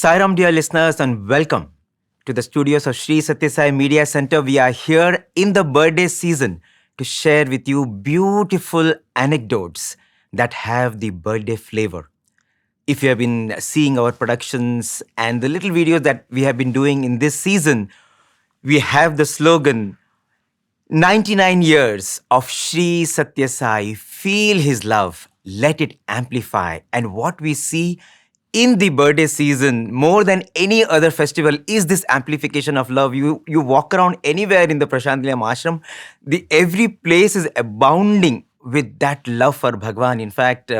Sairam, dear listeners, and welcome to the studios of Sri Sathya Sai Media Center. We are here in the birthday season to share with you beautiful anecdotes that have the birthday flavor. If you have been seeing our productions and the little videos that we have been doing in this season, we have the slogan 99 years of Sri Sathya Sai, feel his love, let it amplify. And what we see in the birthday season, more than any other festival, is this amplification of love. You walk around anywhere in the Prasanthi ashram, every place is abounding with that love for Bhagawan. In fact,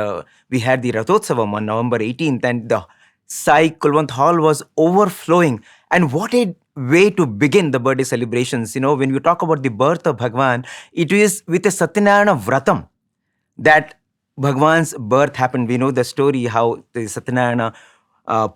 we had the Rathotsavam on November 18th, and the Sai Kulwant Hall was overflowing. And what a way to begin the birthday celebrations. When we talk about the birth of Bhagawan, it is with a Satyanarayana Vratam that Bhagavan's birth happened. We know the story how the Satyanarayana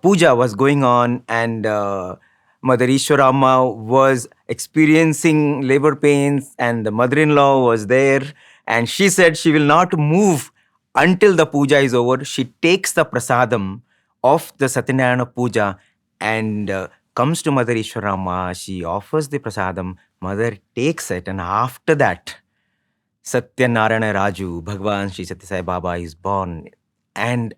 puja was going on, and Mother Ishwarama was experiencing labor pains, and the mother-in-law was there, and she said she will not move until the puja is over. She takes the prasadam of the Satyanarayana puja and comes to Mother Ishwarama. She offers the prasadam. Mother takes it, and after that, Satyanarayana Raju, Bhagavan Sri Sathya Sai Baba is born. And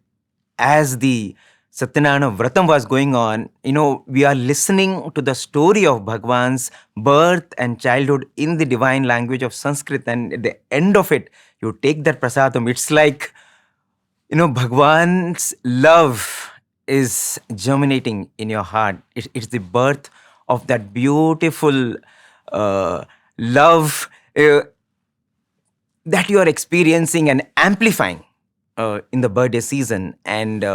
as the Satyanarayana Vratam was going on, we are listening to the story of Bhagavan's birth and childhood in the divine language of Sanskrit. And at the end of it, you take that prasadam. It's like, Bhagavan's love is germinating in your heart. It's the birth of that beautiful love that you are experiencing and amplifying in the birthday season. And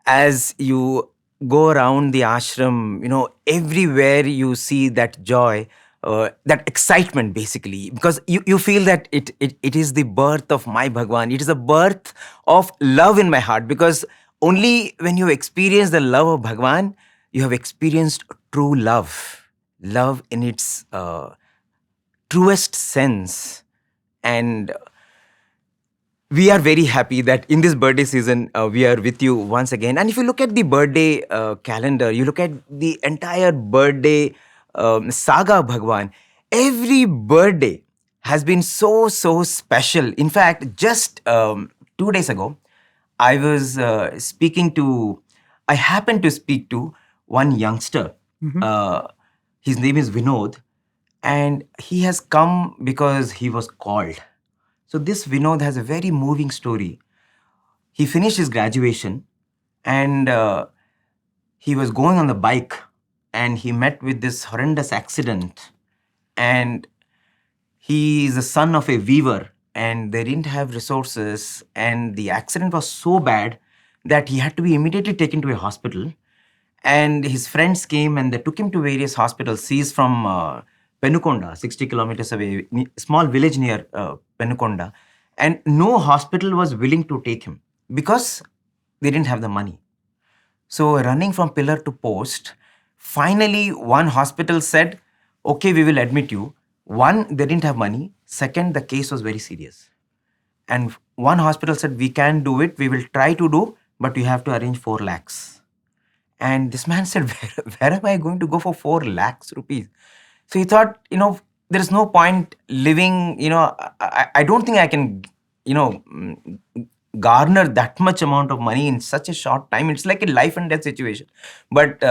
as you go around the ashram, everywhere you see that joy, that excitement, basically, because you feel that it is the birth of my Bhagavan. It is a birth of love in my heart, because only when you experience the love of Bhagavan, you have experienced true love in its truest sense. And we are very happy that in this birthday season, we are with you once again. And if you look at the birthday calendar, you look at the entire birthday saga of Bhagavan, every birthday has been so special. In fact, just 2 days ago, I happened to speak to one youngster. His name is Vinod. And he has come because he was called. So this Vinod has a very moving story. He finished his graduation, and he was going on the bike, and he met with this horrendous accident. And he is the son of a weaver, and they didn't have resources. And the accident was so bad that he had to be immediately taken to a hospital. And his friends came and they took him to various hospitals. He's from Penukonda, 60 kilometers away, small village near Penukonda. And no hospital was willing to take him because they didn't have the money. So running from pillar to post, finally one hospital said, okay, we will admit you. One, they didn't have money. Second, the case was very serious. And one hospital said, we can do it. We will try to do, but you have to arrange 4 lakhs. And this man said, where am I going to go for 4 lakhs rupees? So he thought, there is no point living, I don't think I can, garner that much amount of money in such a short time. It's like a life and death situation. But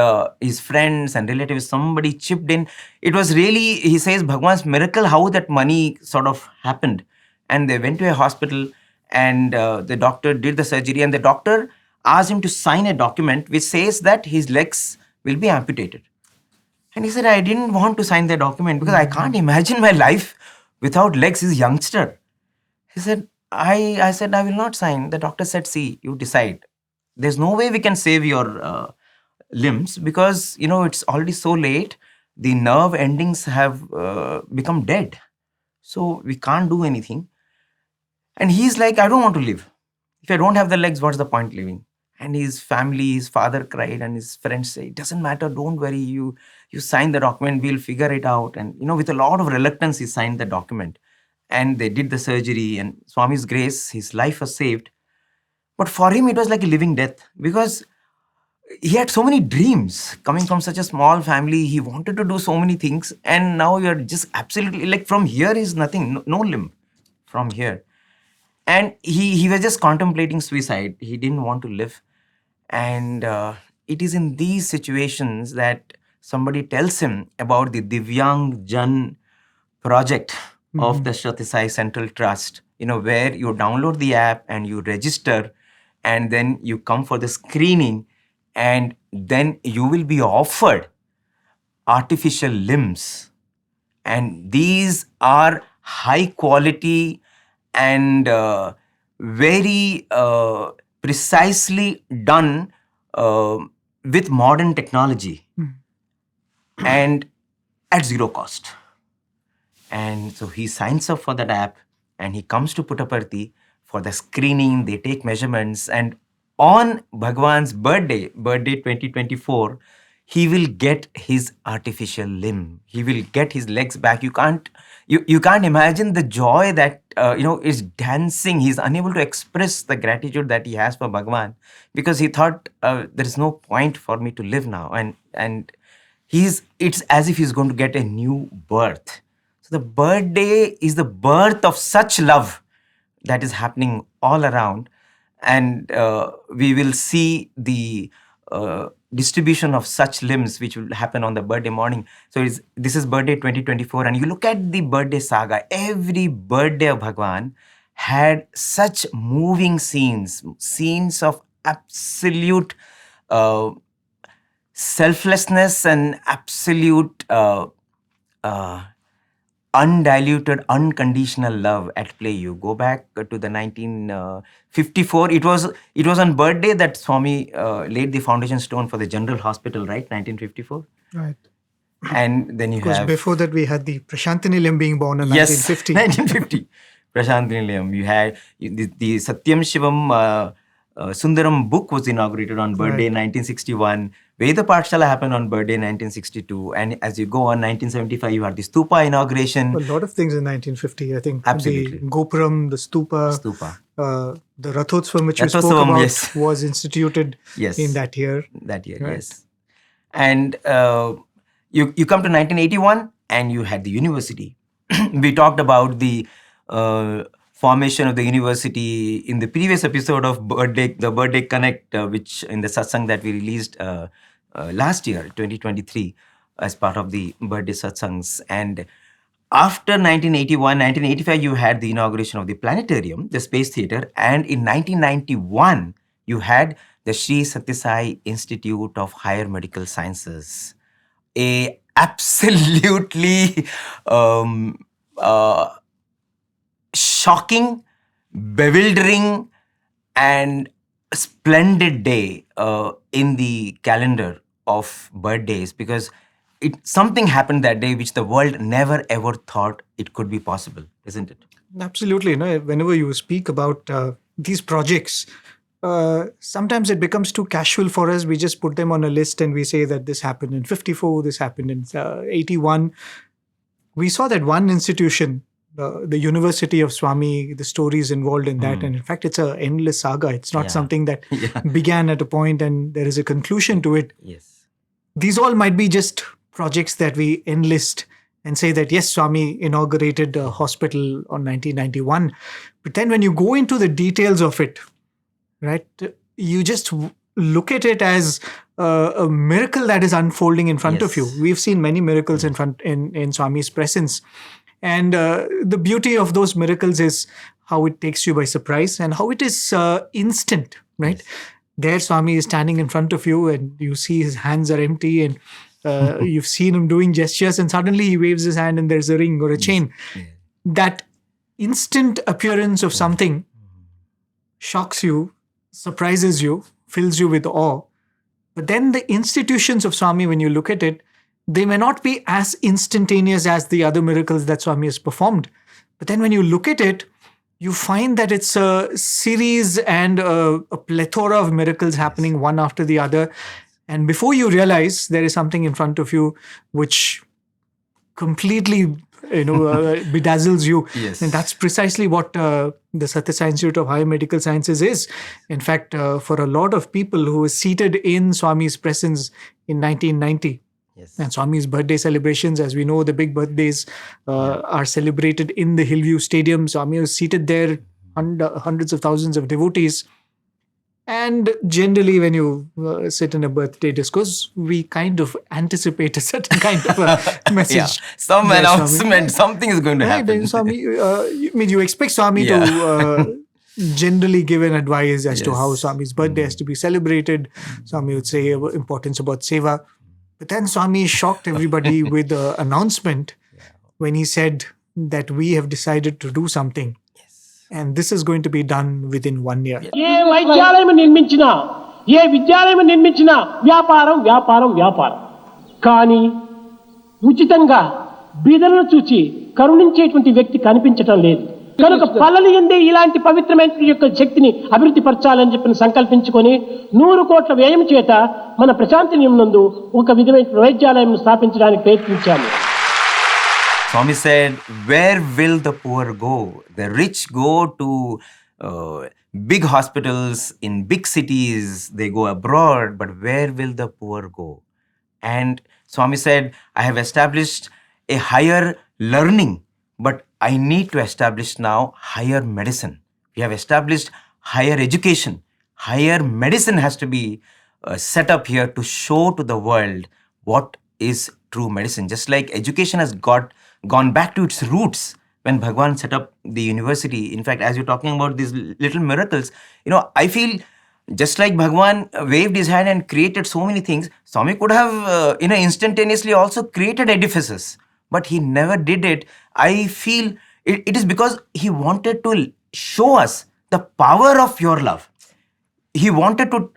his friends and relatives, somebody chipped in. It was really, he says, Bhagwan's miracle, how that money sort of happened. And they went to a hospital, and the doctor did the surgery, and the doctor asked him to sign a document which says that his legs will be amputated. And he said, I didn't want to sign the document because I can't imagine my life without legs. He's a youngster. He said, I said, I will not sign. The doctor said, see, you decide. There's no way we can save your limbs because, it's already so late. The nerve endings have become dead. So we can't do anything. And he's like, I don't want to live. If I don't have the legs, what's the point living? And his family, his father cried, and his friends say, it doesn't matter, don't worry, you sign the document, we'll figure it out. And, with a lot of reluctance, he signed the document. And they did the surgery, and Swami's grace, his life was saved. But for him, it was like a living death, because he had so many dreams. Coming from such a small family, he wanted to do so many things, and now you're just absolutely like, from here is nothing, no limb from here. And he was just contemplating suicide. He didn't want to live. And it is in these situations that somebody tells him about the Divyang Jan project of the Sathya Sai Central Trust, where you download the app and you register, and then you come for the screening, and then you will be offered artificial limbs. And these are high quality and very precisely done with modern technology and at zero cost. And so he signs up for that app and he comes to Puttaparthi for the screening. They take measurements, and on Bhagawan's birthday 2024, he will get his artificial limb. He will get his legs back. You can't imagine the joy that is dancing. He's unable to express the gratitude that he has for Bhagawan, because he thought there is no point for me to live now, and it's as if he's going to get a new birth. So the birthday is the birth of such love that is happening all around, and we will see the distribution of such limbs which will happen on the birthday morning. So this is birthday 2024, and you look at the birthday saga. Every birthday of Bhagawan had such moving scenes of absolute selflessness and absolute undiluted, unconditional love at play. You go back to the 1954. It was on birthday that Swami laid the foundation stone for the General Hospital, right? 1954. Right. And then because before that we had the Prasanthi Nilayam being born in 1950. 1950. Prasanthi Nilayam. You had the Satyam Shivam Sundaram book was inaugurated on birthday 1961. Veda Pathshala happened on birthday 1962. And as you go on, 1975, you had the Stupa inauguration. A lot of things in 1950, I think. Absolutely. The Gopuram, the Stupa. The Rathotsvam, which we spoke about, was instituted in that year. Yes. And you come to 1981 and you had the university. We talked about the formation of the university in the previous episode of the Birthday Connect, which in the Satsang that we released last year, 2023, as part of the birthday Satsangs. And after 1985, you had the inauguration of the planetarium, the space theatre, and in 1991, you had the Sri Sathya Sai Institute of Higher Medical Sciences, a absolutely shocking, bewildering, and splendid day in the calendar of birthdays, because something happened that day which the world never ever thought it could be possible, isn't it? Absolutely. Whenever you speak about these projects, sometimes it becomes too casual for us. We just put them on a list and we say that this happened in 54, this happened in 81. We saw that one institution, the University of Swami, the stories involved in that. And in fact, it's an endless saga. It's not something that began at a point and there is a conclusion to it. Yes. These all might be just projects that we enlist and say that, yes, Swami inaugurated a hospital on 1991. But then when you go into the details of it, right, you just look at it as a miracle that is unfolding in front of you. We've seen many miracles in Swami's presence. And the beauty of those miracles is how it takes you by surprise and how it is instant, right? Yes. There Swami is standing in front of you and you see his hands are empty and you've seen him doing gestures and suddenly he waves his hand and there's a ring or a chain. Yeah. That instant appearance of something shocks you, surprises you, fills you with awe. But then the institutions of Swami, when you look at it, they may not be as instantaneous as the other miracles that Swami has performed. But then when you look at it, you find that it's a series and a plethora of miracles happening one after the other. And before you realize, there is something in front of you which completely bedazzles you. Yes. And that's precisely what the Sathya Institute of Higher Medical Sciences is. In fact, for a lot of people who were seated in Swami's presence in 1990, Yes. and Swami's birthday celebrations, as we know, the big birthdays are celebrated in the Hillview Stadium. Swami was seated there, hundreds of thousands of devotees. And generally, when you sit in a birthday discourse, we kind of anticipate a certain kind of a message. Yeah. Some there, announcement, something is going to Right, happen. and Swami, you expect Swami Yeah. to generally give an advice as to how Yes. Swami's birthday has to be celebrated. Swami would say importance about seva. But then Swami shocked everybody with an announcement when he said that we have decided to do something. And this is going to be done within 1 year. ఏ వైద్యాలయం నిర్మించినా ఏ విద్యాలయం నిర్మించినా వ్యాపారం వ్యాపారం వ్యాపారం కానీ ఉచితంగా బీదలను చూచి కరుణించేటువంటి వ్యక్తి కనిపించటం లేదు కనుక పల్లలు ఎందే ఇలాంటి పవిత్రమైన యొక్క శక్తిని అభివృద్ధి పరచాలని చెప్పి సంకల్పించుకొని 100 కోట్ల వ్యయం చేత మన ప్రశాంతి నందు ఒక విధమైన వైద్యాలయం స్థాపించడానికి ప్రయత్నించాము. Swami said, where will the poor go? The rich go to big hospitals in big cities, they go abroad, but where will the poor go? And Swami said, I have established a higher learning, but I need to establish now higher medicine. We have established higher education. Higher medicine has to be set up here to show to the world what is true medicine. Just like education has gone back to its roots when Bhagawan set up the university. In fact, as you're talking about these little miracles, I feel just like Bhagawan waved his hand and created so many things, Swami could have, instantaneously also created edifices, but he never did it. I feel it is because he wanted to show us the power of your love. He wanted to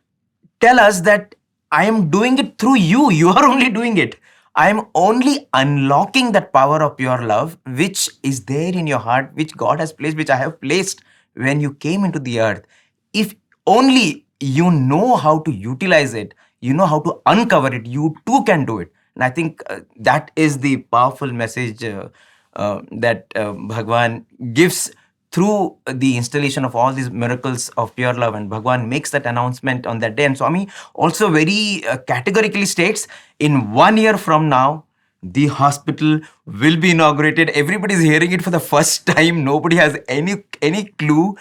tell us that I am doing it through you. You are only doing it. I am only unlocking that power of your love, which is there in your heart, which God has placed, which I have placed when you came into the earth. If only you know how to utilize it, you know how to uncover it, you too can do it. And I think that is the powerful message that Bhagavan gives through the installation of all these miracles of pure love. And Bhagavan makes that announcement on that day. And Swami also very categorically states, in 1 year from now, the hospital will be inaugurated. Everybody is hearing it for the first time. Nobody has any clue.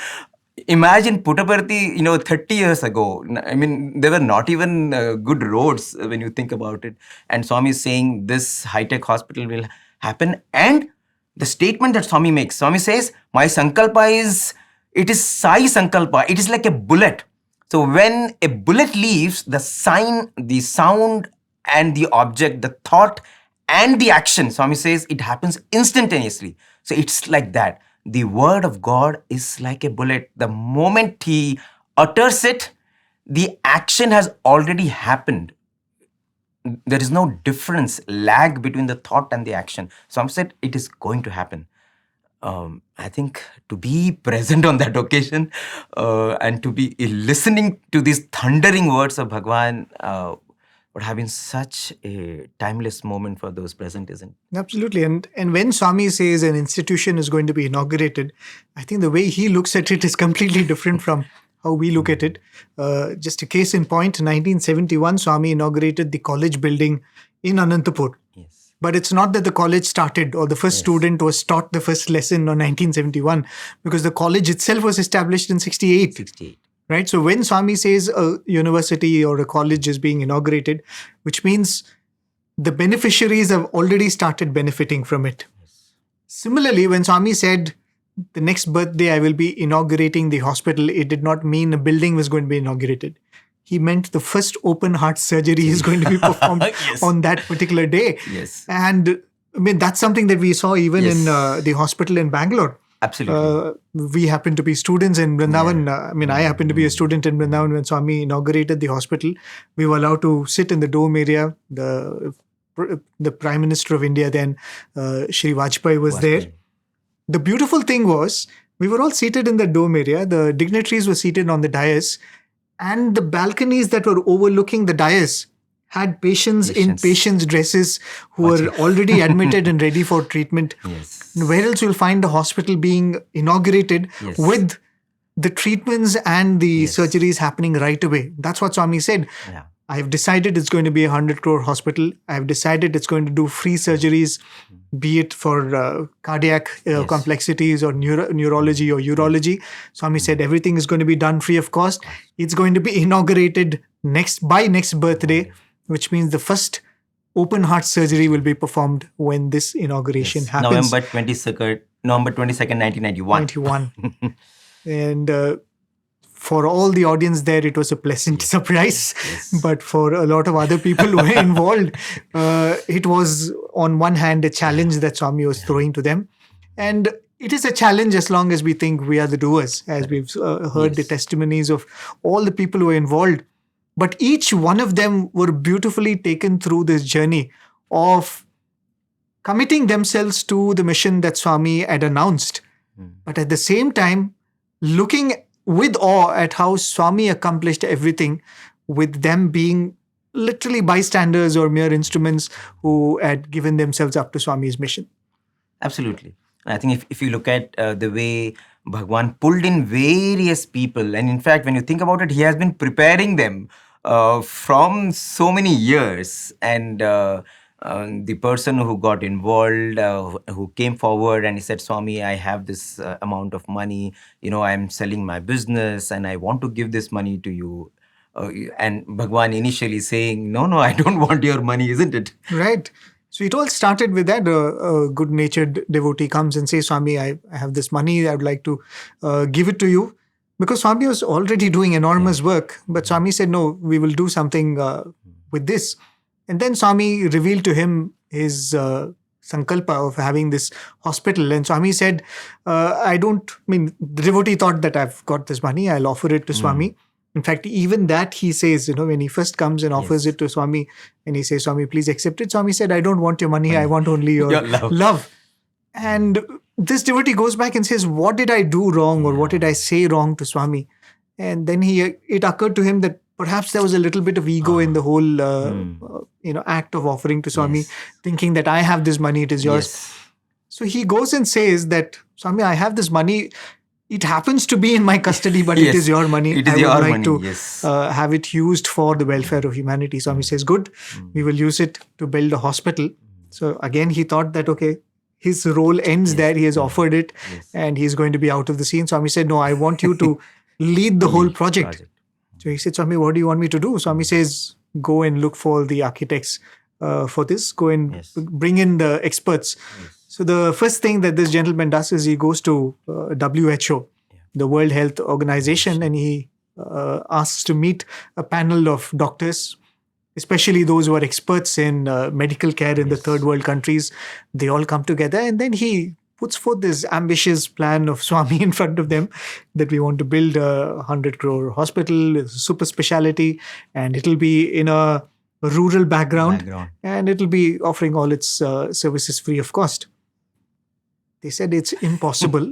Imagine Puttaparthi, 30 years ago. I mean, there were not even good roads when you think about it. And Swami is saying this high-tech hospital will happen. And the statement that Swami makes, Swami says, my sankalpa it is Sai Sankalpa. It is like a bullet. So when a bullet leaves, the sign, the sound and the object, the thought and the action, Swami says, it happens instantaneously. So it's like that. The word of God is like a bullet. The moment he utters it, the action has already happened. There is no difference, lag between the thought and the action. Swami said it is going to happen. I think to be present on that occasion and to be listening to these thundering words of Bhagavan would have been such a timeless moment for those present, isn't it? Absolutely. And when Swami says an institution is going to be inaugurated, I think the way he looks at it is completely different from how we look at it. Just a case in point, 1971, Swami inaugurated the college building in Anantapur. Yes. But it's not that the college started or the first student was taught the first lesson on 1971, because the college itself was established in 68. 68. Right? So when Swami says a university or a college is being inaugurated, which means the beneficiaries have already started benefiting from it. Similarly, when Swami said, the next birthday I will be inaugurating the hospital, it did not mean a building was going to be inaugurated. He meant the first open heart surgery is going to be performed on that particular day. Yes. And I mean, that's something that we saw even in the hospital in Bangalore. Absolutely. We happen to be students in Vrindavan. I happen to be a student in Vrindavan when Swami inaugurated the hospital. We were allowed to sit in the dome area. The Prime Minister of India then, Shri Vajpayee was there. The beautiful thing was, we were all seated in the dome area. The dignitaries were seated on the dais. And the balconies that were overlooking the dais had patients in Patients. patients' dresses who were already admitted and ready for treatment. Yes. Where else you'll find a hospital being inaugurated Yes. with the treatments and the Yes. surgeries happening right away? That's what Swami said. Yeah. I've decided it's going to be a 100 crore hospital. I've decided it's going to do free surgeries, be it for cardiac Yes. complexities or neurology or urology. Swami said everything is going to be done free of cost. It's going to be inaugurated by next birthday, which means the first open heart surgery will be performed when this inauguration Yes. happens. November 22nd, 1991. 91. And for all the audience there, it was a pleasant surprise. Yes. But for a lot of other people who were involved, it was on one hand a challenge that Swami was throwing to them. And it is a challenge as long as we think we are the doers, as we've heard the Yes. testimonies of all the people who were involved. But each one of them were beautifully taken through this journey of committing themselves to the mission that Swami had announced. But at the same time, looking with awe at how Swami accomplished everything, with them being literally bystanders or mere instruments who had given themselves up to Swami's mission. Absolutely. I think if you look at the way Bhagwan pulled in various people, and in fact, when you think about it, he has been preparing them from so many years. And the person who got involved, who came forward and he said, Swami, I have this amount of money, I'm selling my business and I want to give this money to you. And Bhagwan initially saying, no, I don't want your money, isn't it? Right. So it all started with that. A good-natured devotee comes and says, Swami, I have this money. I would like to give it to you. Because Swami was already doing enormous work. But Swami said, no, we will do something with this. And then Swami revealed to him his sankalpa of having this hospital. And Swami said, the devotee thought that I've got this money. I'll offer it to Swami. In fact, even that he says, when he first comes and offers it to Swami and he says, Swami, please accept it. Swami said, I don't want your money. I want only your love. And this devotee goes back and says, what did I do wrong or what did I say wrong to Swami? And then it occurred to him that perhaps there was a little bit of ego in the whole act of offering to Swami, thinking that I have this money, it is yours. Yes. So he goes and says that, Swami, I have this money. It happens to be in my custody, but Yes. it is your money. It is I would your like money, to yes. have it used for the welfare of humanity. Swami says, good, we will use it to build a hospital. So again, he thought that, okay, his role ends there. He has offered it and he's going to be out of the scene. Swami said, no, I want you to lead the whole project. So he said, Swami, what do you want me to do? Swami says, go and look for the architects for this. Go and bring in the experts. So the first thing that this gentleman does is he goes to WHO, the World Health Organization, and he asks to meet a panel of doctors, especially those who are experts in medical care in the third world countries. They all come together and then he puts forth this ambitious plan of Swami in front of them that we want to build a 100 crore hospital, super speciality, and it'll be in a rural background. And it'll be offering all its services free of cost. They said it's impossible.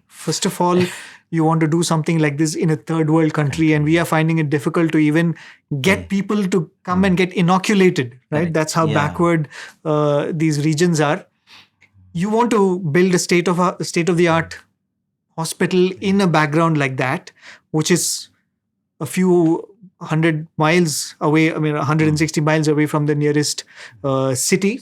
First of all, you want to do something like this in a third world country, and we are finding it difficult to even get people to come and get inoculated, right? That's how backward these regions are. You want to build a state-of-the-art hospital in a background like that, which is a few 100 miles away, 160 miles away from the nearest city.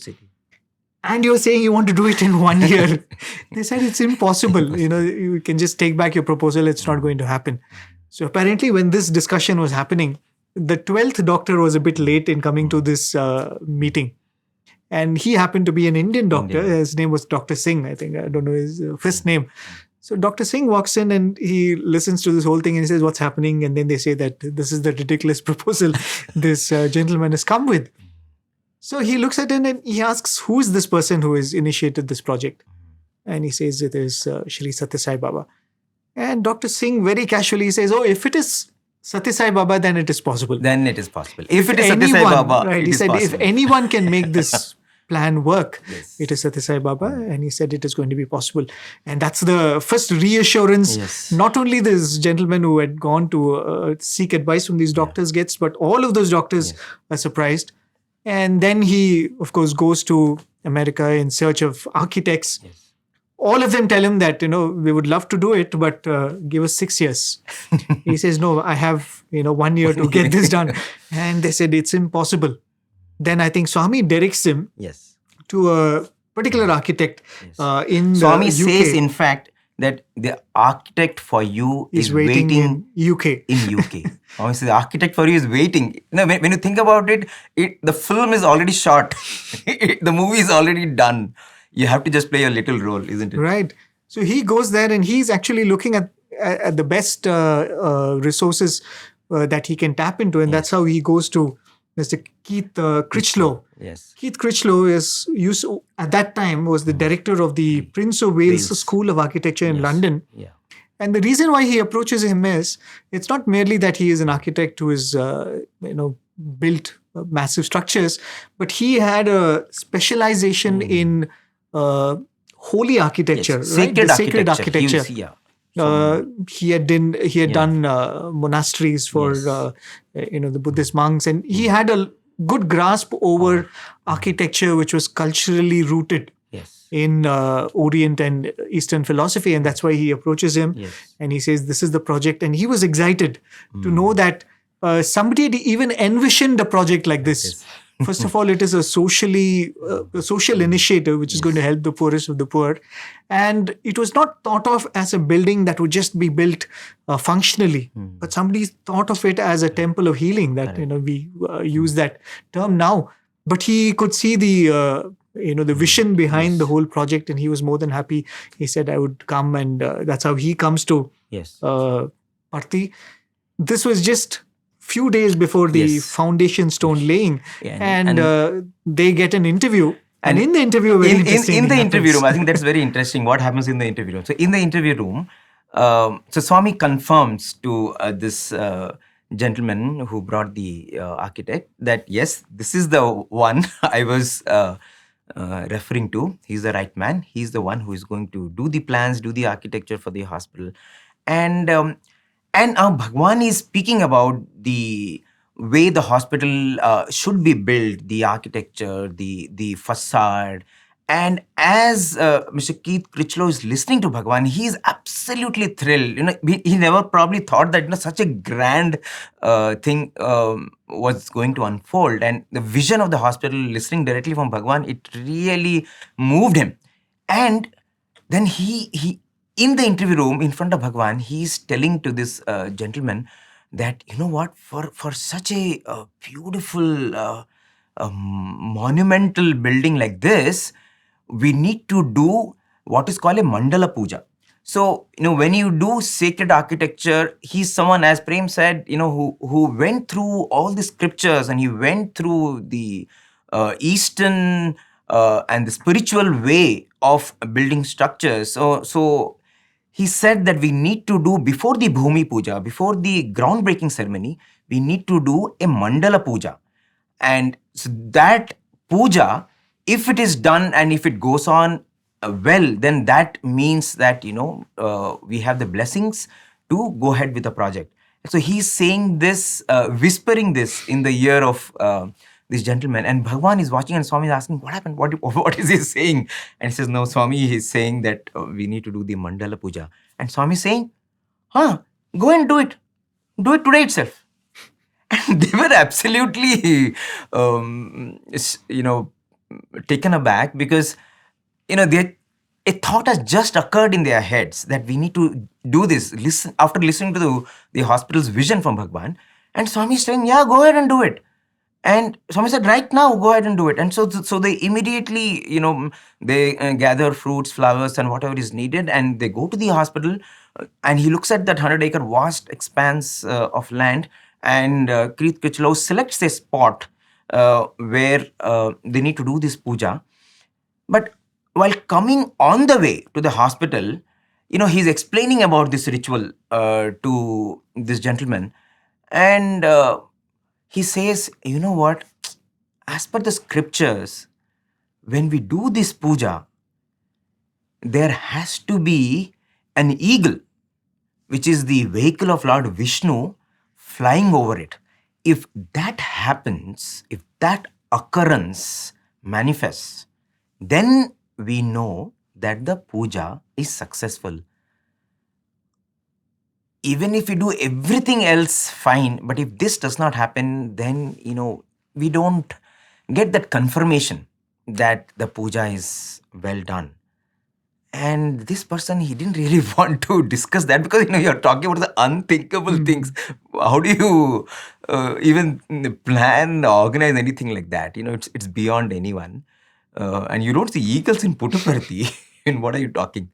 And you're saying you want to do it in 1 year. They said it's impossible. You can just take back your proposal. It's not going to happen. So apparently when this discussion was happening, the 12th doctor was a bit late in coming to this meeting. And he happened to be an Indian doctor. His name was Dr. Singh, I think. I don't know his first name. So Dr. Singh walks in and he listens to this whole thing and he says, what's happening? And then they say that this is the ridiculous proposal this gentleman has come with. So he looks at it and he asks, who is this person who has initiated this project? And he says, it is Shri Sathya Sai Baba. And Dr. Singh very casually says, oh, if it is Sathya Sai Baba, then it is possible. Then it is possible. If it is Sathya Sai Baba, right? He said, if anyone can make this plan work, it is Sathya Sai Baba. And he said it is going to be possible. And that's the first reassurance. Not only this gentleman who had gone to seek advice from these doctors gets, but all of those doctors are surprised. And then he, of course, goes to America in search of architects. Yes. All of them tell him that, we would love to do it, but give us 6 years. He says, no, I have, 1 year to get this done. And they said, it's impossible. Then I think Swami directs him Yes. to a particular architect Yes. in Swami the UK. says, in fact, that the architect for you is waiting in UK. in UK. Obviously, the architect for you is waiting. When you think about it, the film is already shot. The movie is already done. You have to just play a little role, isn't it? Right. So he goes there and he's actually looking at the best resources that he can tap into. And that's how he goes to Mr. Keith Critchlow. Yes. Keith Critchlow at that time was the director of the Prince of Wales School of Architecture in London. Yeah. And the reason why he approaches him is, it's not merely that he is an architect who is, built massive structures, but he had a specialization in holy architecture, Yes. right? Sacred The sacred architecture. architecture. He had done monasteries for the Buddhist monks, and he had a good grasp over architecture, which was culturally rooted Yes. in Orient and Eastern philosophy, and that's why he approaches him and he says, "This is the project," and he was excited to know that somebody had even envisioned a project like this. First of all, it is a social initiative which is going to help the poorest of the poor. And it was not thought of as a building that would just be built functionally, but somebody thought of it as a temple of healing, that, we use that term now. But he could see the vision behind the whole project, and he was more than happy. He said, I would come, and that's how he comes to Parthi. This was just few days before the foundation stone laying, and they get an interview. And in the interview, in the interview room, I think that's very interesting. What happens in the interview room? So in the interview room, so Swami confirms to this gentleman who brought the architect that yes, this is the one I was referring to. He's the right man. He's the one who is going to do the plans, do the architecture for the hospital, and Bhagawan is speaking about the way the hospital should be built, the architecture, the facade. And as Mr. Keith Critchlow is listening to Bhagawan, he is absolutely thrilled. He never probably thought that such a grand thing was going to unfold. And the vision of the hospital, listening directly from Bhagawan, it really moved him. And then he in the interview room in front of Bhagawan, he's telling to this gentleman that, for such a beautiful monumental building like this, we need to do what is called a mandala puja. So, when you do sacred architecture, he's someone, as Prem said, who went through all the scriptures, and he went through the Eastern and the spiritual way of building structures. So he said that we need to do, before the Bhumi Puja, before the groundbreaking ceremony, we need to do a Mandala Puja. And so that puja, if it is done and if it goes on well, then that means that, we have the blessings to go ahead with the project. So he's saying this, whispering this in the ear of this gentleman, and Bhagawan is watching, and Swami is asking, what happened? What is he saying? And he says, no, Swami, he's saying that we need to do the Mandala Puja. And Swami is saying, go and do it. Do it today itself. And they were absolutely, taken aback, because, a thought has just occurred in their heads that we need to do this. After listening to the hospital's vision from Bhagavan, and Swami is saying, yeah, go ahead and do it. And Swami said, right now, go ahead and do it. And so they immediately, they gather fruits, flowers, and whatever is needed, and they go to the hospital, and he looks at that 100-acre vast expanse of land, and Keith Critchlow selects a spot where they need to do this puja. But while coming on the way to the hospital, he's explaining about this ritual to this gentleman, and he says, what? As per the scriptures, when we do this puja, there has to be an eagle, which is the vehicle of Lord Vishnu, flying over it. If that happens, if that occurrence manifests, then we know that the puja is successful. Even if we do everything else, fine, but if this does not happen, then, we don't get that confirmation that the puja is well done. And this person, he didn't really want to discuss that because, you're talking about the unthinkable things. How do you even plan, organize anything like that? It's beyond anyone. And you don't see eagles in Puttaparthi. And what are you talking?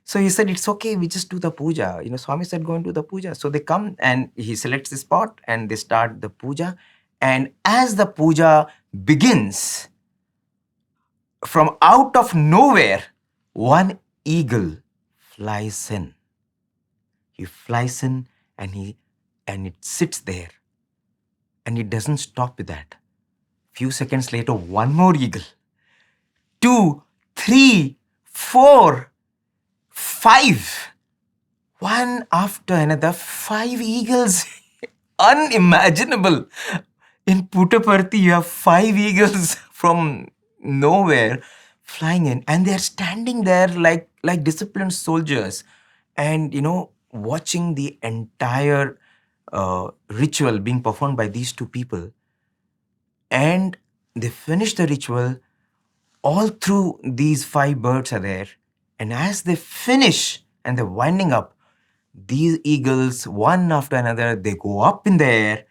So he said, it's okay, we just do the puja. Swami said, go and do the puja. So they come and he selects the spot and they start the puja. And as the puja begins, from out of nowhere, one eagle flies in. He flies in and it sits there. And it doesn't stop with that. Few seconds later, one more eagle. 2, 3, 4, 5. One after another, 5 eagles. Unimaginable. In Puttaparthi, you have 5 eagles from nowhere flying in, and they're standing there like disciplined soldiers and, watching the entire ritual being performed by these 2 people. And they finish the ritual. All through, these 5 birds are there. And as they finish and they're winding up, these eagles, one after another, they go up in the air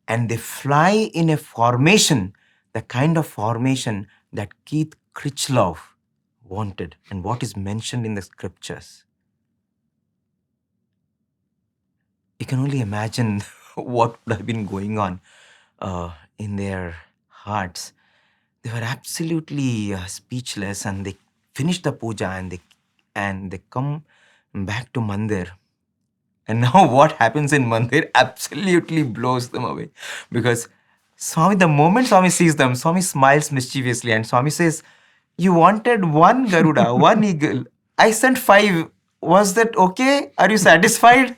and they fly in a formation, the kind of formation that Keith Critchlow wanted and what is mentioned in the scriptures. You can only imagine what would have been going on in their hearts. They were absolutely speechless, and they finish the puja and they come back to Mandir. And now what happens in Mandir absolutely blows them away. Because Swami, the moment Swami sees them, Swami smiles mischievously and Swami says, you wanted one Garuda, one eagle. I sent 5. Was that okay? Are you satisfied?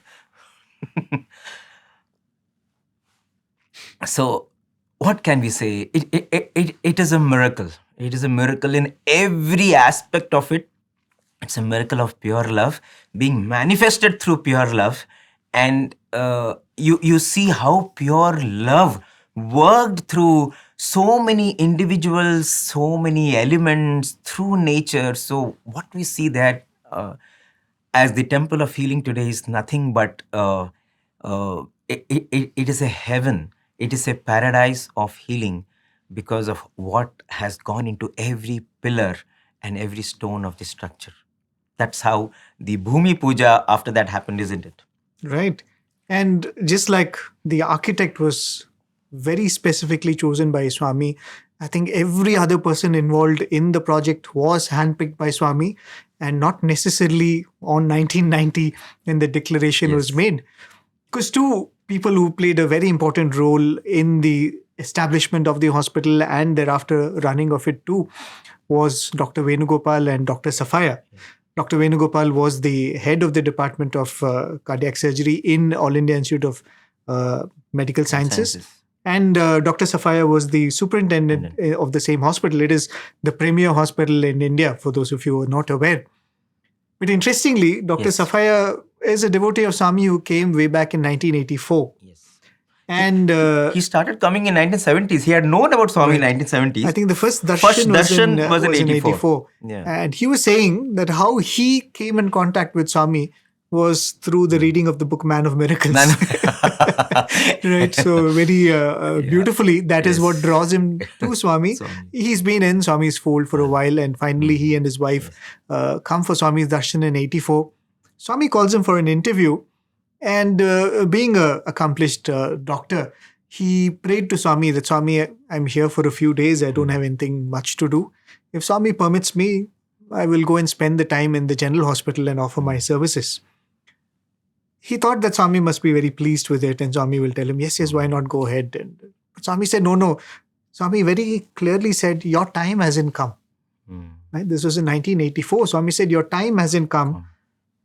So, what can we say? It is a miracle. It is a miracle in every aspect of it. It's a miracle of pure love being manifested through pure love. And you see how pure love worked through so many individuals, so many elements, through nature. So what we see that as the temple of healing today is nothing but it is a heaven. It is a paradise of healing because of what has gone into every pillar and every stone of the structure. That's how the Bhumi Puja after that happened, isn't it? Right. And just like the architect was very specifically chosen by Swami, I think every other person involved in the project was handpicked by Swami and not necessarily on 1990 when the declaration was made. Because 2 people who played a very important role in the establishment of the hospital and thereafter running of it too was Dr. Venugopal and Dr. Sathya. Dr. Venugopal was the head of the Department of Cardiac Surgery in All India Institute of Medical Sciences. And Dr. Sathya was the superintendent of the same hospital. It is the premier hospital in India, for those of you who are not aware. But interestingly, Dr. Sathya is a devotee of Swami who came way back in 1984. Yes. And he started coming in 1970s. He had known about Swami in 1970s. I think the first darshan was in 84. Yeah. And he was saying that how he came in contact with Swami was through the reading of the book Man of Miracles. Right. So very beautifully, that is what draws him to Swami. He's been in Swami's fold for a while, and finally he and his wife come for Swami's darshan in 84. Swami calls him for an interview, and being an accomplished doctor, he prayed to Swami that, Swami, I'm here for a few days. I don't have anything much to do. If Swami permits me, I will go and spend the time in the general hospital and offer my services. He thought that Swami must be very pleased with it, and Swami will tell him, yes, why not, go ahead. But Swami said, no. Swami very clearly said, your time hasn't come. Right? This was in 1984. Swami said, your time hasn't come.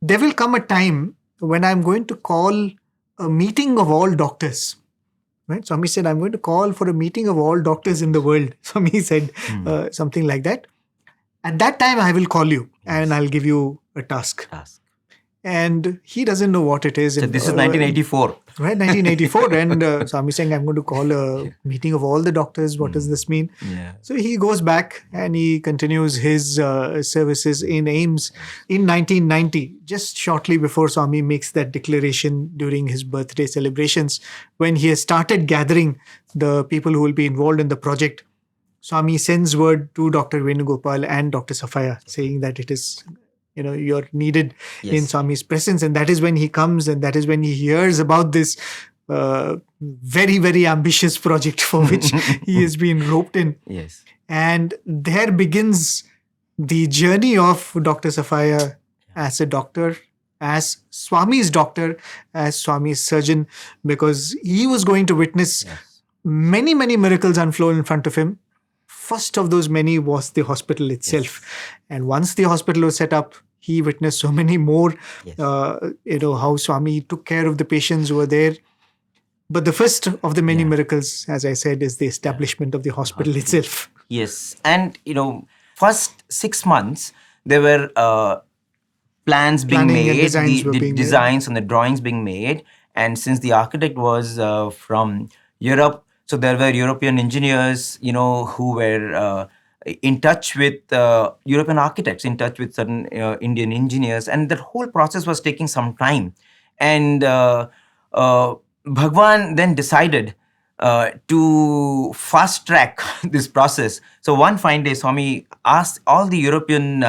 There will come a time when I'm going to call a meeting of all doctors. Right? Swami said, I'm going to call for a meeting of all doctors in the world. Swami said something like that. At that time, I will call you and I'll give you a task. And he doesn't know what it is. So And, this is 1984. Right, 1984. And Swami saying, I'm going to call a meeting of all the doctors. What does this mean? Yeah. So he goes back and he continues his services in AIMS in 1990, just shortly before Swami makes that declaration during his birthday celebrations, when he has started gathering the people who will be involved in the project. Swami sends word to Dr. Venugopal and Dr. Sathya saying that it is, you're needed in Swami's presence. And that is when he comes, and that is when he hears about this very, very ambitious project for which he has been roped in. Yes. And there begins the journey of Dr. Sathya as a doctor, as Swami's doctor, as Swami's surgeon, because he was going to witness many, many miracles unfold in front of him. First of those many was the hospital itself. And once the hospital was set up, he witnessed so many more, how Swami took care of the patients who were there. But the first of the many miracles, as I said, is the establishment of the hospital itself. Yes. And, first 6 months, there were plans being Planning and made, designs were the being designs and the drawings being made. And since the architect was from Europe, so there were European engineers, who were in touch with European architects, in touch with certain Indian engineers. And that whole process was taking some time. And Bhagawan then decided to fast track this process. So one fine day, Swami asked all the European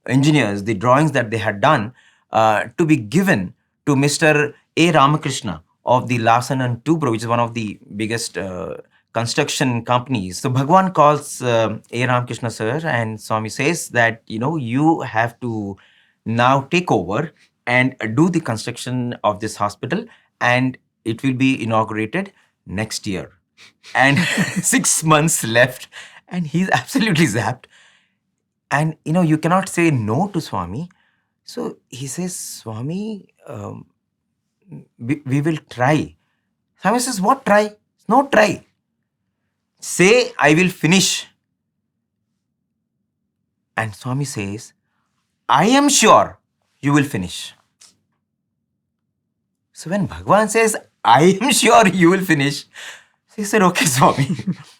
engineers, the drawings that they had done, to be given to Mr. A. Ramakrishna of the Larsen and Toubro, which is one of the biggest construction companies. So Bhagawan calls A. Ramakrishna sir, and Swami says that, you have to now take over and do the construction of this hospital, and it will be inaugurated next year. And 6 months left, and he's absolutely zapped. And, you cannot say no to Swami. So he says, Swami, we will try. Swami says, what try? No try. Say, I will finish. And Swami says, I am sure you will finish. So when Bhagavan says, I am sure you will finish, he said, okay, Swami.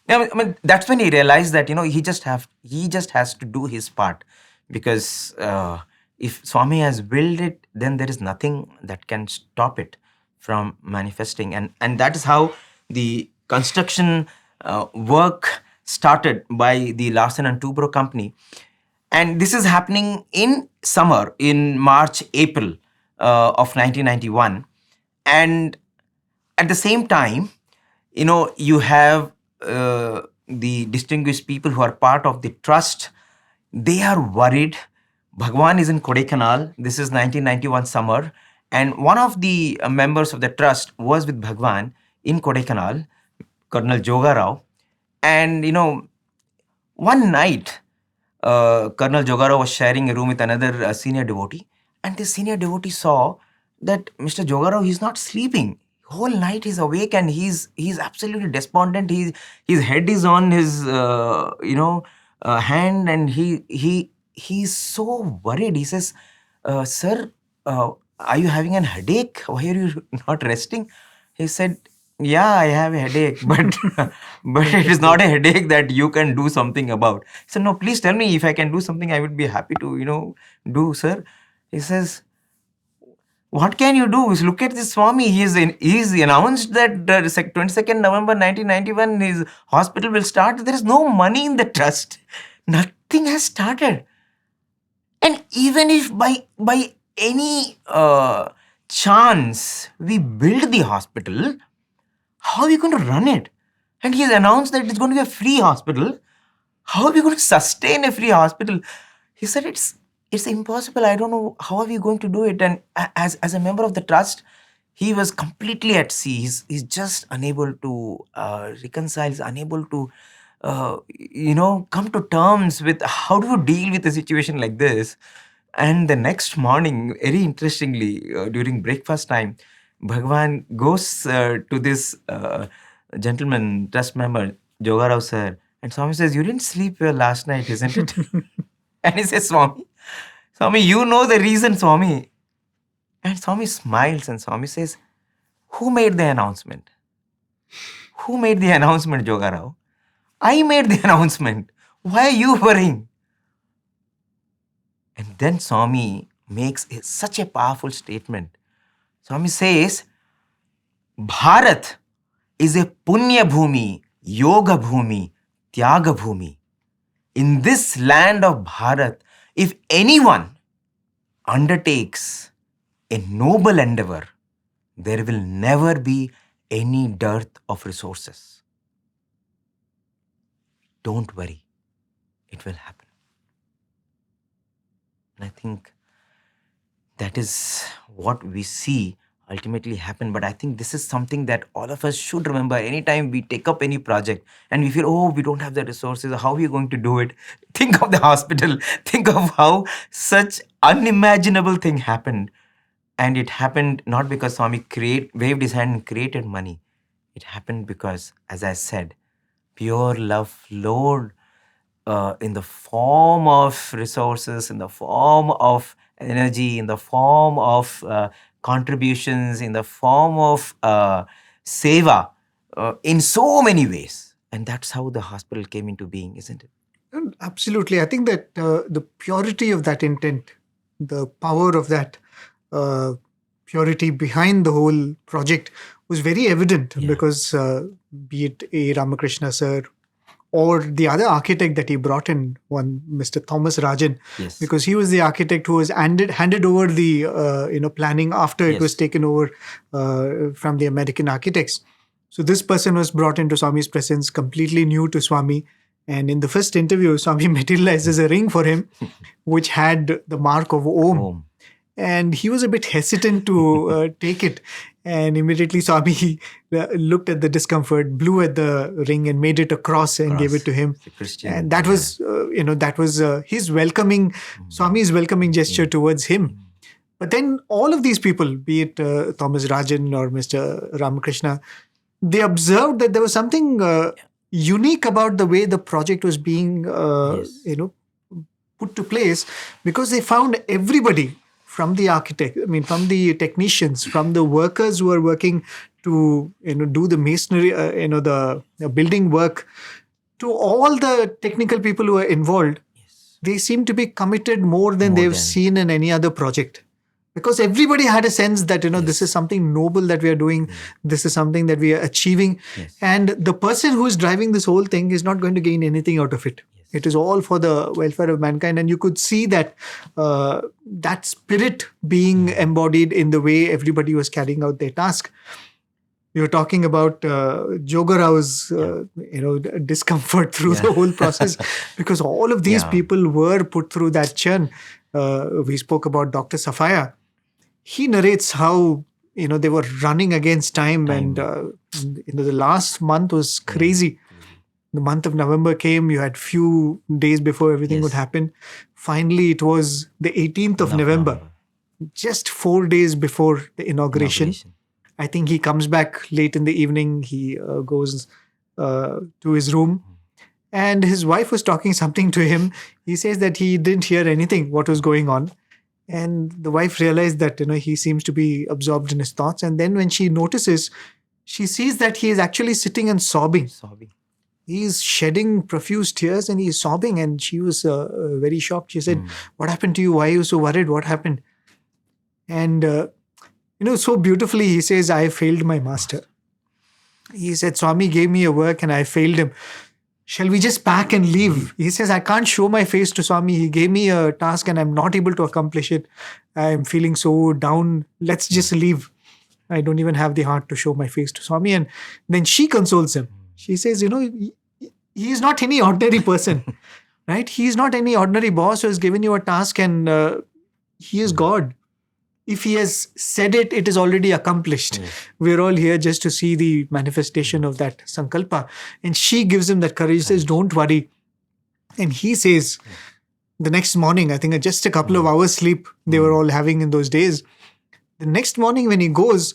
I mean, that's when he realized that, he just has to do his part. Because if Swami has willed it, then there is nothing that can stop it from manifesting. And that is how the construction work started by the Larsen and Toubro company. And this is happening in summer, in March, April of 1991. And at the same time, you have the distinguished people who are part of the trust. They are worried. Bhagawan is in Kodaikanal. This is 1991 summer. And one of the members of the trust was with Bhagawan in Kodaikanal, Colonel Joga Rao. And, one night, Colonel Joga Rao was sharing a room with another senior devotee. And this senior devotee saw that Mr. Joga Rao, he's not sleeping. Whole night he's awake and he's absolutely despondent. His head is on his hand, and he's so worried. He says, sir, are you having a headache? Why are you not resting? He said, yeah, I have a headache, but it is not a headache that you can do something about. He said, no, please tell me, if I can do something, I would be happy to do, sir. He says, what can you do? Look at this Swami. He's announced that 22nd November 1991 his hospital will start. There is no money in the trust. Nothing has started. And even if by any chance we build the hospital, how are we going to run it? And he's announced that it's going to be a free hospital. How are we going to sustain a free hospital? He said, it's impossible. I don't know how are we going to do it. And as a member of the trust, he was completely at sea. He's just unable to reconcile. He's unable to come to terms with how do you deal with a situation like this. And the next morning, very interestingly, during breakfast time, Bhagawan goes to this gentleman, trust member, Jogarao sir, and Swami says, "You didn't sleep well last night, isn't it?" And he says, Swami, you know the reason, Swami. And Swami smiles and Swami says, "Who made the announcement? Who made the announcement, Jogarao? I made the announcement. Why are you worrying?" And then Swami makes such a powerful statement. Swami says, Bharat is a punya bhumi, yoga bhumi, tyaga bhumi. In this land of Bharat, if anyone undertakes a noble endeavour, there will never be any dearth of resources. Don't worry, it will happen. And I think that is what we see ultimately happen. But I think this is something that all of us should remember anytime we take up any project and we feel, oh, we don't have the resources, how are we going to do it? Think of the hospital. Think of how such unimaginable thing happened. And it happened not because Swami waved his hand and created money. It happened because, as I said, pure love flowed in the form of resources, in the form of energy, in the form of contributions, in the form of seva, in so many ways. And that's how the hospital came into being, isn't it? Absolutely. I think that the purity of that intent, the power of that purity behind the whole project was very evident because be it A. Ramakrishna sir or the other architect that he brought in, one Mr. Thomas Rajan, because he was the architect who was handed over the planning after it was taken over from the American architects. So this person was brought into Swami's presence, completely new to Swami. And in the first interview, Swami materializes a ring for him, which had the mark of Om. And he was a bit hesitant to take it. And immediately Swami looked at the discomfort, blew at the ring and made it a cross and gave it to him. And that was, his welcoming, Swami's welcoming gesture towards him. But then all of these people, be it Thomas Rajan or Mr. Ramakrishna, they observed that there was something unique about the way the project was being, put to place, because they found everybody from the architect, from the technicians, from the workers who are working to, do the masonry, the building work, to all the technical people who are involved. They seem to be committed more than they've seen in any other project. Because everybody had a sense that, this is something noble that we are doing. This is something that we are achieving. And the person who is driving this whole thing is not going to gain anything out of it. It is all for the welfare of mankind. And you could see that that spirit being embodied in the way everybody was carrying out their task. We were talking about Jogarao's, discomfort through the whole process, because all of these people were put through that churn. We spoke about Dr. Safaya. He narrates how, they were running against time. And, the last month was crazy. The month of November came, you had few days before everything would happen. Finally, it was the 18th of November, just 4 days before the inauguration. I think he comes back late in the evening. He goes to his room and his wife was talking something to him. He says that he didn't hear anything, what was going on. And the wife realized that, he seems to be absorbed in his thoughts. And then when she notices, she sees that he is actually sitting and sobbing. He's shedding profuse tears and he's sobbing. And she was very shocked. She said, "What happened to you? Why are you so worried? What happened?" And, so beautifully, he says, "I failed my master." He said, "Swami gave me a work and I failed him. Shall we just pack and leave?" He says, "I can't show my face to Swami. He gave me a task and I'm not able to accomplish it. I'm feeling so down. Let's just leave. I don't even have the heart to show my face to Swami." And then she consoles him. She says, he is not any ordinary person, right? He is not any ordinary boss who has given you a task, and he is God. If he has said it, it is already accomplished. We're all here just to see the manifestation of that sankalpa. And she gives him that courage, says, "Don't worry." And he says, the next morning, I think just a couple of hours sleep they were all having in those days. The next morning when he goes,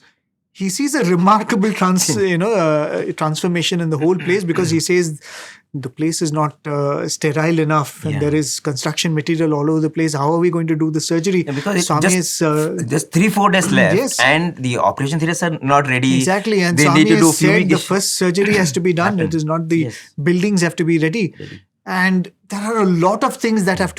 he sees a remarkable transformation in the whole place, because he says the place is not sterile enough, and there is construction material all over the place. How are we going to do the surgery? Because Swami just 3-4 days left, yes. and the operation theatres are not ready. Exactly, and they Swami need to do has said the fumigation. first surgery has to be done. It is not the buildings have to be ready. And there are a lot of things that have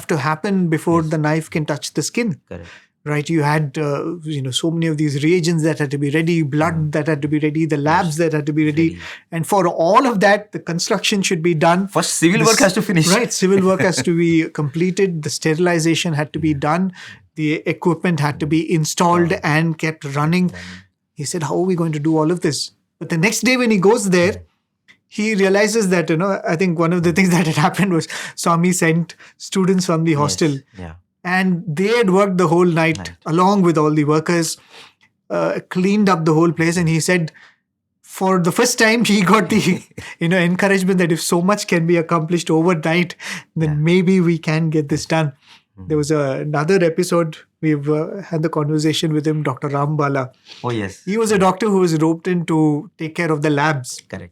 to happen before the knife can touch the skin. Correct. Right? You had so many of these reagents that had to be ready, blood that had to be ready, the labs that had to be ready. And for all of that, the construction should be done. First, civil work has to finish. Right, civil work has to be completed. The sterilization had to be done. The equipment had to be installed and kept running. He said, how are we going to do all of this? But the next day when he goes there, he realizes that, I think one of the things that had happened was Swami sent students from the hostel. Yeah. And they had worked the whole night along with all the workers, cleaned up the whole place. And he said, for the first time, he got the encouragement that if so much can be accomplished overnight, then maybe we can get this done. There was another episode, we've had the conversation with him, Dr. Rambala. Oh, yes. He was a doctor who was roped in to take care of the labs. Correct.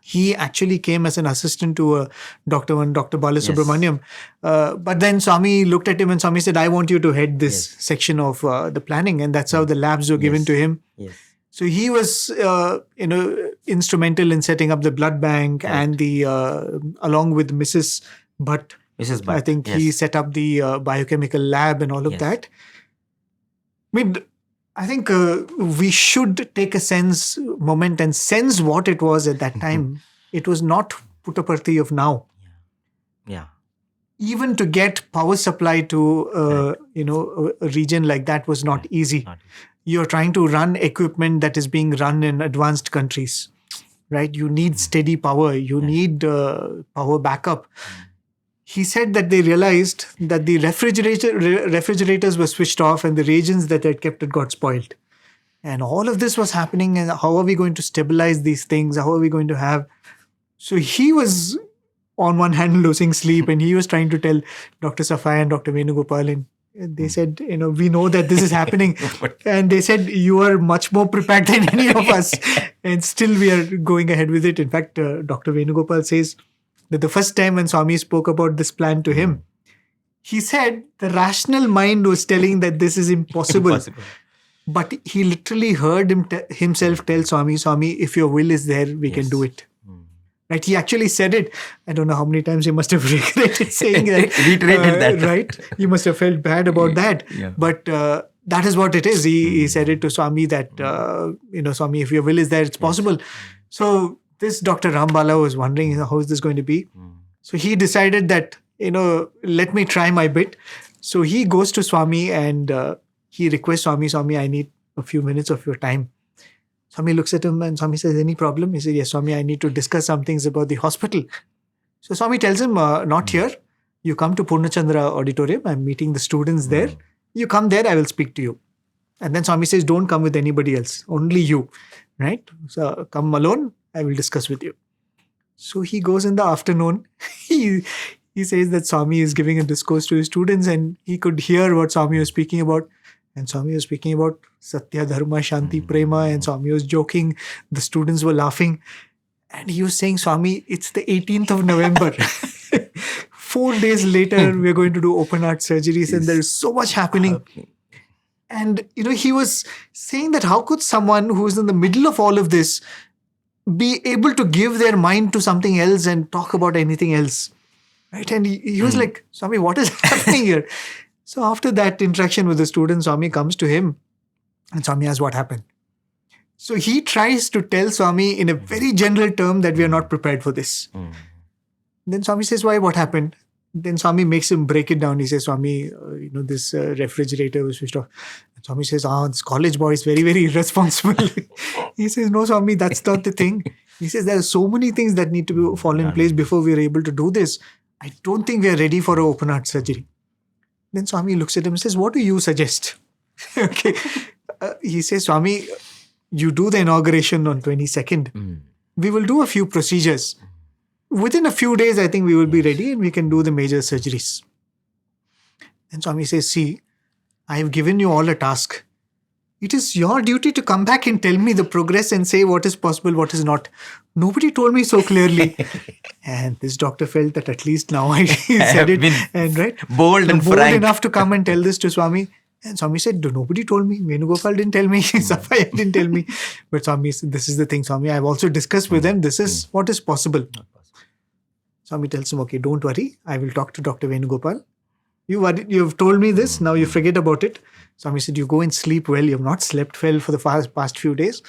He actually came as an assistant to Dr. Balasubramaniam. But then Swami looked at him and Swami said, I want you to head this section of the planning. And that's how the labs were given to him. Yes. So he was, instrumental in setting up the blood bank and the, along with Mrs. Bhatt. Mrs. Bhatt. I think he set up the biochemical lab and all of that. I think we should take a moment and sense what it was at that time. It was not Puttaparthi of now. Yeah. Even to get power supply to a region like that was not easy. You're trying to run equipment that is being run in advanced countries, right? You need steady power. You need power backup. He said that they realized that the refrigerators were switched off and the reagents that they had kept it got spoiled. And all of this was happening. And how are we going to stabilize these things? How are we going to have... So he was on one hand losing sleep and he was trying to tell Dr. Safai and Dr. Venugopal, and they said, we know that this is happening. And they said, you are much more prepared than any of us. And still we are going ahead with it. In fact, Dr. Venugopal says that the first time when Swami spoke about this plan to him, he said the rational mind was telling that this is impossible. But he literally heard himself tell Swami, if your will is there, we can do it. Right? He actually said it. I don't know how many times he must have regretted saying that. Reiterated that. Right? You must have felt bad about that. Yeah. But that is what it is. He said it to Swami that, Swami, if your will is there, it's possible. So this Dr. Rambala was wondering, how is this going to be? So he decided that, let me try my bit. So he goes to Swami and he requests Swami, I need a few minutes of your time. Swami looks at him and Swami says, any problem? He says, yes, Swami, I need to discuss some things about the hospital. So Swami tells him, not here. You come to Purnachandra auditorium. I'm meeting the students there. You come there, I will speak to you. And then Swami says, don't come with anybody else. Only you. Right? So come alone. I will discuss with you. So he goes in the afternoon. He says that Swami is giving a discourse to his students and he could hear what Swami was speaking about. And Swami was speaking about Sathya, Dharma, Shanti, Prema, and Swami was joking. The students were laughing. And he was saying, Swami, it's the 18th of November. 4 days later, we're going to do open heart surgeries and there is so much happening. And, he was saying that how could someone who is in the middle of all of this be able to give their mind to something else and talk about anything else? Right? And he was like, Swami, what is happening here? So after that interaction with the student, Swami comes to him and Swami asks what happened. So he tries to tell Swami in a very general term that we are not prepared for this. Then Swami says, why? What happened? Then Swami makes him break it down. He says, Swami, this refrigerator was switched off. And Swami says, this college boy is very, very irresponsible. He says, no, Swami, that's not the thing. He says, there are so many things that need to fall in place before we are able to do this. I don't think we are ready for an open heart surgery. Then Swami looks at him and says, what do you suggest? Okay. He says, Swami, you do the inauguration on 22nd. We will do a few procedures. Within a few days, I think we will be ready and we can do the major surgeries. And Swami says, see, I have given you all a task. It is your duty to come back and tell me the progress and say what is possible, what is not. Nobody told me so clearly. And this doctor felt that at least now I said have it. been And right, bold and bold frank. enough to come and tell this to Swami. And Swami said, nobody told me. Venugopal didn't tell me. Sathya didn't tell me. But Swami said, this is the thing, Swami. I've also discussed with them. This is what is possible. Swami tells him, okay, don't worry. I will talk to Dr. Venugopal. You've told me this. Now you forget about it. Swami said, you go and sleep well. You have not slept well for the past few days.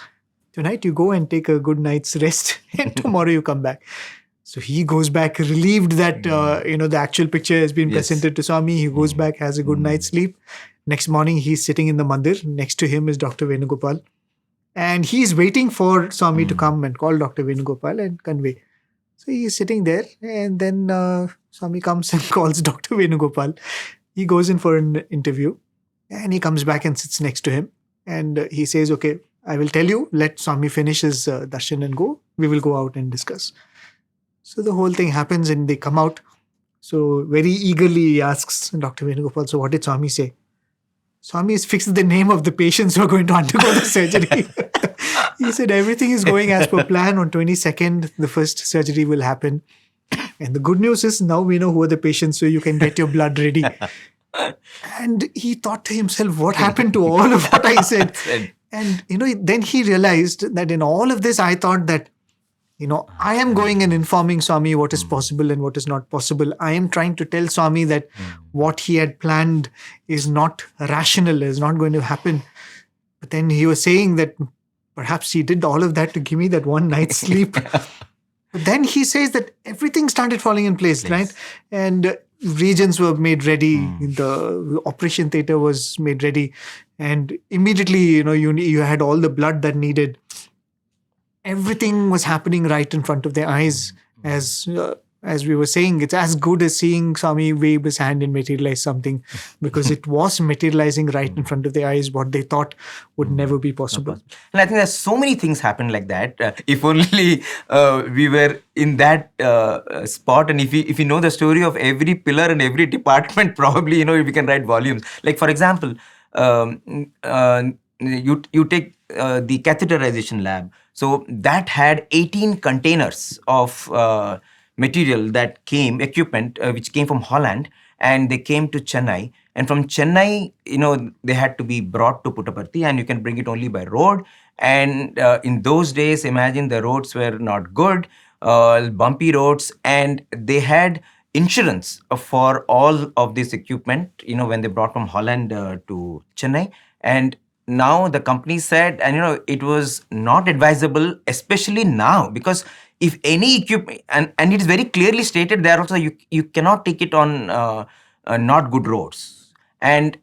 Tonight you go and take a good night's rest. And tomorrow you come back. So he goes back relieved that, the actual picture has been presented to Swami. He goes back, has a good night's sleep. Next morning, he's sitting in the mandir. Next to him is Dr. Venugopal. And he's waiting for Swami to come and call Dr. Venugopal and convey. So he's sitting there. And then Swami comes and calls Dr. Venugopal. He goes in for an interview. And he comes back and sits next to him. And he says, okay, I will tell you. Let Swami finish his darshan and go. We will go out and discuss. So the whole thing happens and they come out. So very eagerly he asks Dr. Venugopal, so what did Swami say? Swami has fixed the name of the patients who are going to undergo the surgery. He said everything is going as per plan. On 22nd, the first surgery will happen. And the good news is now we know who are the patients, so you can get your blood ready. And he thought to himself, what happened to all of what I said? And, then he realized that in all of this, I thought that, I am going and informing Swami what is possible and what is not possible. I am trying to tell Swami that what he had planned is not rational, is not going to happen. But then he was saying that perhaps he did all of that to give me that one night's sleep. But then he says that everything started falling in place, right? And regions were made ready. The operation theatre was made ready. And immediately, you had all the blood that needed. Everything was happening right in front of their eyes. As we were saying, it's as good as seeing Swami wave his hand and materialize something, because it was materializing right in front of their eyes, what they thought would never be possible. And I think there's so many things happened like that. If only we were in that spot, and if you know the story of every pillar and every department, probably we can write volumes. Like for example, you take the catheterization lab. So that had 18 containers of material that came, equipment which came from Holland, and they came to Chennai. And from Chennai, they had to be brought to Puttaparthi, and you can bring it only by road. And in those days, imagine the roads were not good, bumpy roads, and they had insurance for all of this equipment, when they brought from Holland to Chennai. And now the company said, and it was not advisable, especially now, because if any equipment, and it is very clearly stated there also, you cannot take it on not good roads. And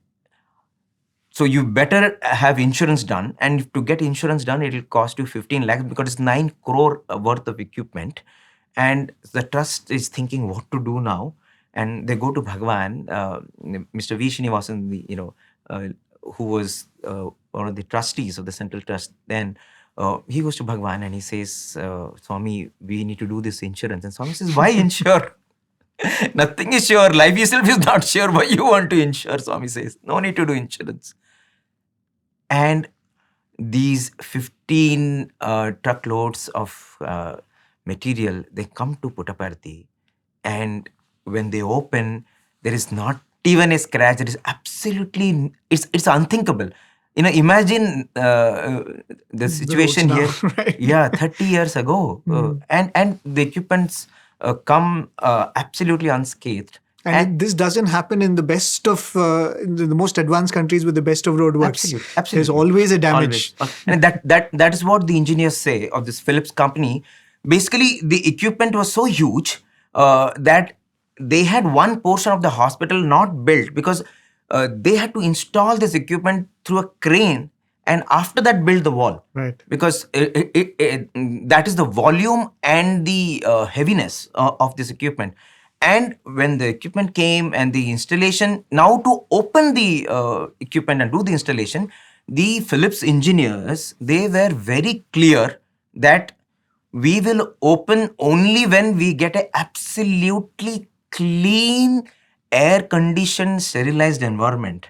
so you better have insurance done. And to get insurance done, it will cost you 15 lakhs because it's 9 crore worth of equipment. And the trust is thinking what to do now. And they go to Bhagawan, Mr. V. Srinivasan, who was one of the trustees of the Central Trust. Then he goes to Bhagawan and he says, Swami, we need to do this insurance. And Swami says, why insure? Nothing is sure. Life itself is not sure. Why you want to insure? Swami says, no need to do insurance. And these 15 truckloads of material, they come to Puttaparthi. And when they open, there is not even a scratch. It is absolutely, it's unthinkable. Imagine the situation here. Right? Yeah, 30 years ago. And the equipments come absolutely unscathed. And this doesn't happen in the best of, in the most advanced countries with the best of roadworks. Absolutely. There's always a damage. And that is what the engineers say of this Philips company. Basically, the equipment was so huge that they had one portion of the hospital not built because they had to install this equipment through a crane and after that build the wall. Right. Because that is the volume and the heaviness of this equipment. And when the equipment came and the installation, now to open the equipment and do the installation, the Philips engineers, they were very clear that we will open only when we get an absolutely clean, air-conditioned, sterilized environment.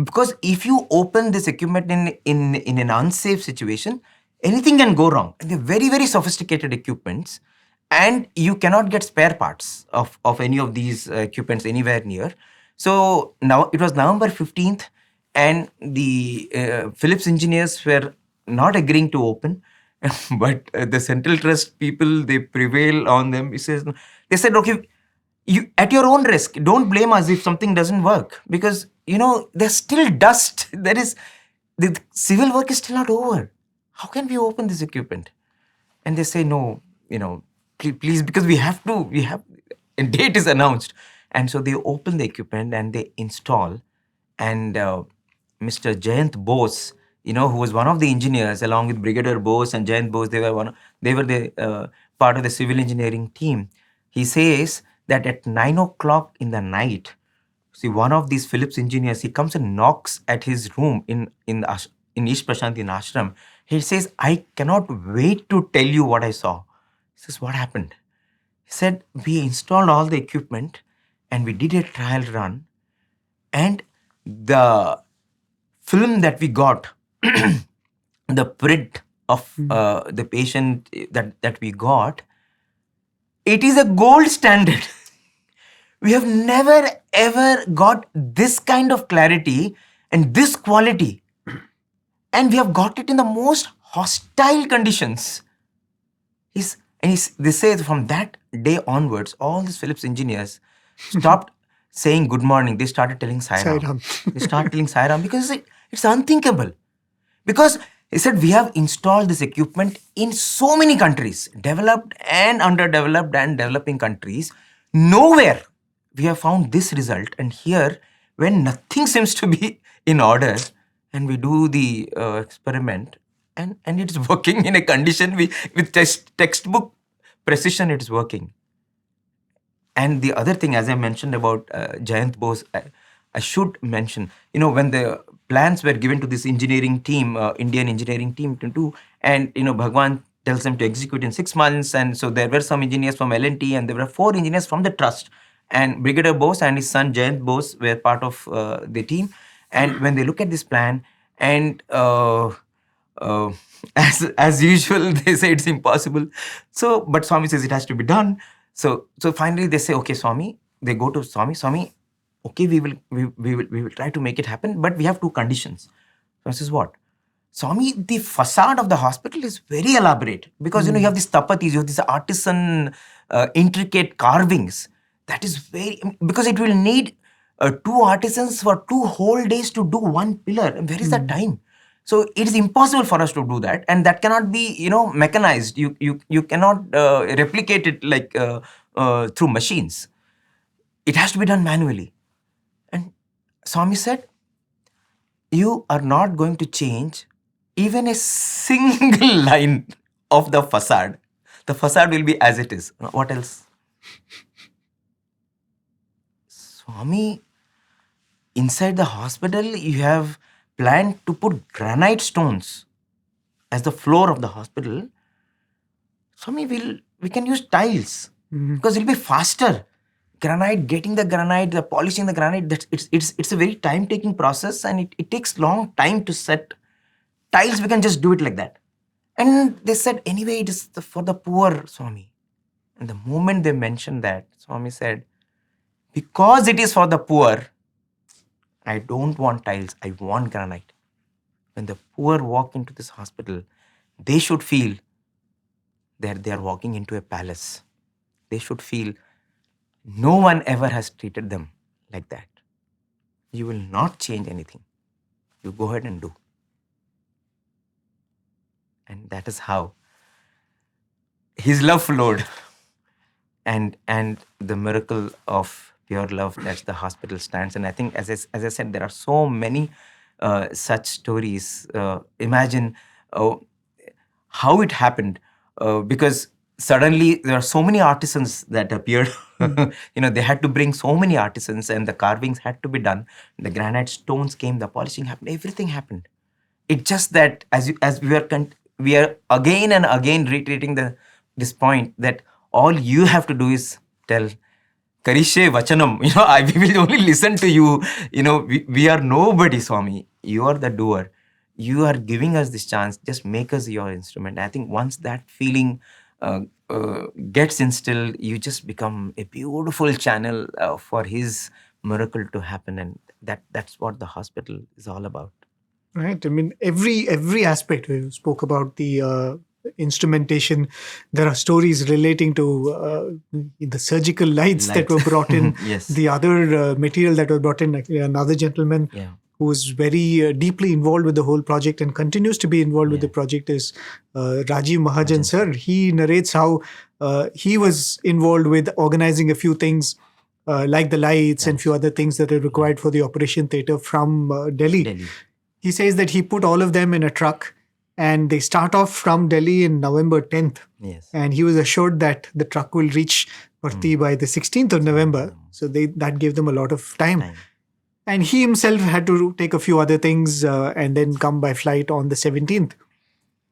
because if you open this equipment in an unsafe situation, anything can go wrong. They're very, very sophisticated equipments, and you cannot get spare parts of any of these equipments anywhere near. So now it was November 15th, and the Philips engineers were not agreeing to open. But the Central Trust people, they prevail on them. They said, okay, you at your own risk, don't blame us if something doesn't work, because there's still dust. The civil work is still not over. How can we open this equipment? And they say, no, please, because we have a date is announced. And so they open the equipment and they install. And Mr. Jayant Bose, who was one of the engineers, along with Brigadier Bose and Jayant Bose, they were the part of the civil engineering team. He says that at 9 o'clock in the night, see, one of these Philips engineers, he comes and knocks at his room in East Prasanthi in ashram. He says, I cannot wait to tell you what I saw. He says, what happened? He said, we installed all the equipment and we did a trial run, and the film that we got, the print of the patient that we got, it is a gold standard. We have never ever got this kind of clarity and this quality. And we have got it in the most hostile conditions. They say from that day onwards, all these Philips engineers stopped saying good morning. They started telling Sairam. They started telling Sairam because it's unthinkable. Because he said, we have installed this equipment in so many countries, developed and underdeveloped and developing countries. Nowhere we have found this result. And here, when nothing seems to be in order, and we do the experiment, and it's working in a condition with textbook precision, it's working. And the other thing, as I mentioned about Jayant Bose, I should mention, when the plans were given to this engineering team, Indian engineering team to do, and, Bhagawan tells them to execute in 6 months. And so there were some engineers from L&T, and there were 4 engineers from the trust. And Brigadier Bose and his son Jayant Bose were part of the team. And when they look at this plan, and as usual, they say it's impossible. So, but Swami says it has to be done. So finally they say, okay, Swami. They go to Swami. Swami, okay, we will try to make it happen, but we have 2 conditions. Swami says, what? Swami, the facade of the hospital is very elaborate because you have these tapatis, you have these artisan intricate carvings. That is because it will need 2 artisans for 2 whole days to do 1 pillar. Where is that time? So it is impossible for us to do that, and that cannot be mechanized. You cannot replicate it like through machines. It has to be done manually. And Swami said, you are not going to change even a single line of the facade. The facade will be as it is. What else? Swami, inside the hospital, you have planned to put granite stones as the floor of the hospital. Swami, we can use tiles because it'll be faster. Getting the granite, the polishing the granite, it's a very time-taking process, and it takes long time to set. Tiles, we can just do it like that. And they said, anyway, it is for the poor, Swami. And the moment they mentioned that, Swami said, because it is for the poor, I don't want tiles, I want granite. When the poor walk into this hospital, they should feel that they are walking into a palace. They should feel no one ever has treated them like that. You will not change anything. You go ahead and do. And that is how his love flowed. And the miracle of pure love, that's the hospital stands. And I think, as I said, there are so many such stories. Imagine how it happened, because suddenly there are so many artisans that appeared. They had to bring so many artisans, and the carvings had to be done. The granite stones came, the polishing happened, everything happened. It's just that as we are again and again reiterating this point that all you have to do is tell, Karishe Vachanam. We will only listen to you. We are nobody, Swami. You are the doer. You are giving us this chance. Just make us your instrument. I think once that feeling gets instilled, you just become a beautiful channel for his miracle to happen. And that's what the hospital is all about. Right. I mean, every aspect. We spoke about the instrumentation. There are stories relating to the surgical lights that were brought in. Yes. The other material that was brought in. Another gentleman who was very deeply involved with the whole project and continues to be involved with the project is Rajiv Mahajan sir. He narrates how he was involved with organizing a few things like the lights and few other things that are required for the operation theatre from Delhi. He says that he put all of them in a truck and they start off from Delhi in November 10th. Yes. And he was assured that the truck will reach Parthi by the 16th of November. So that gave them a lot of time. And he himself had to take a few other things and then come by flight on the 17th.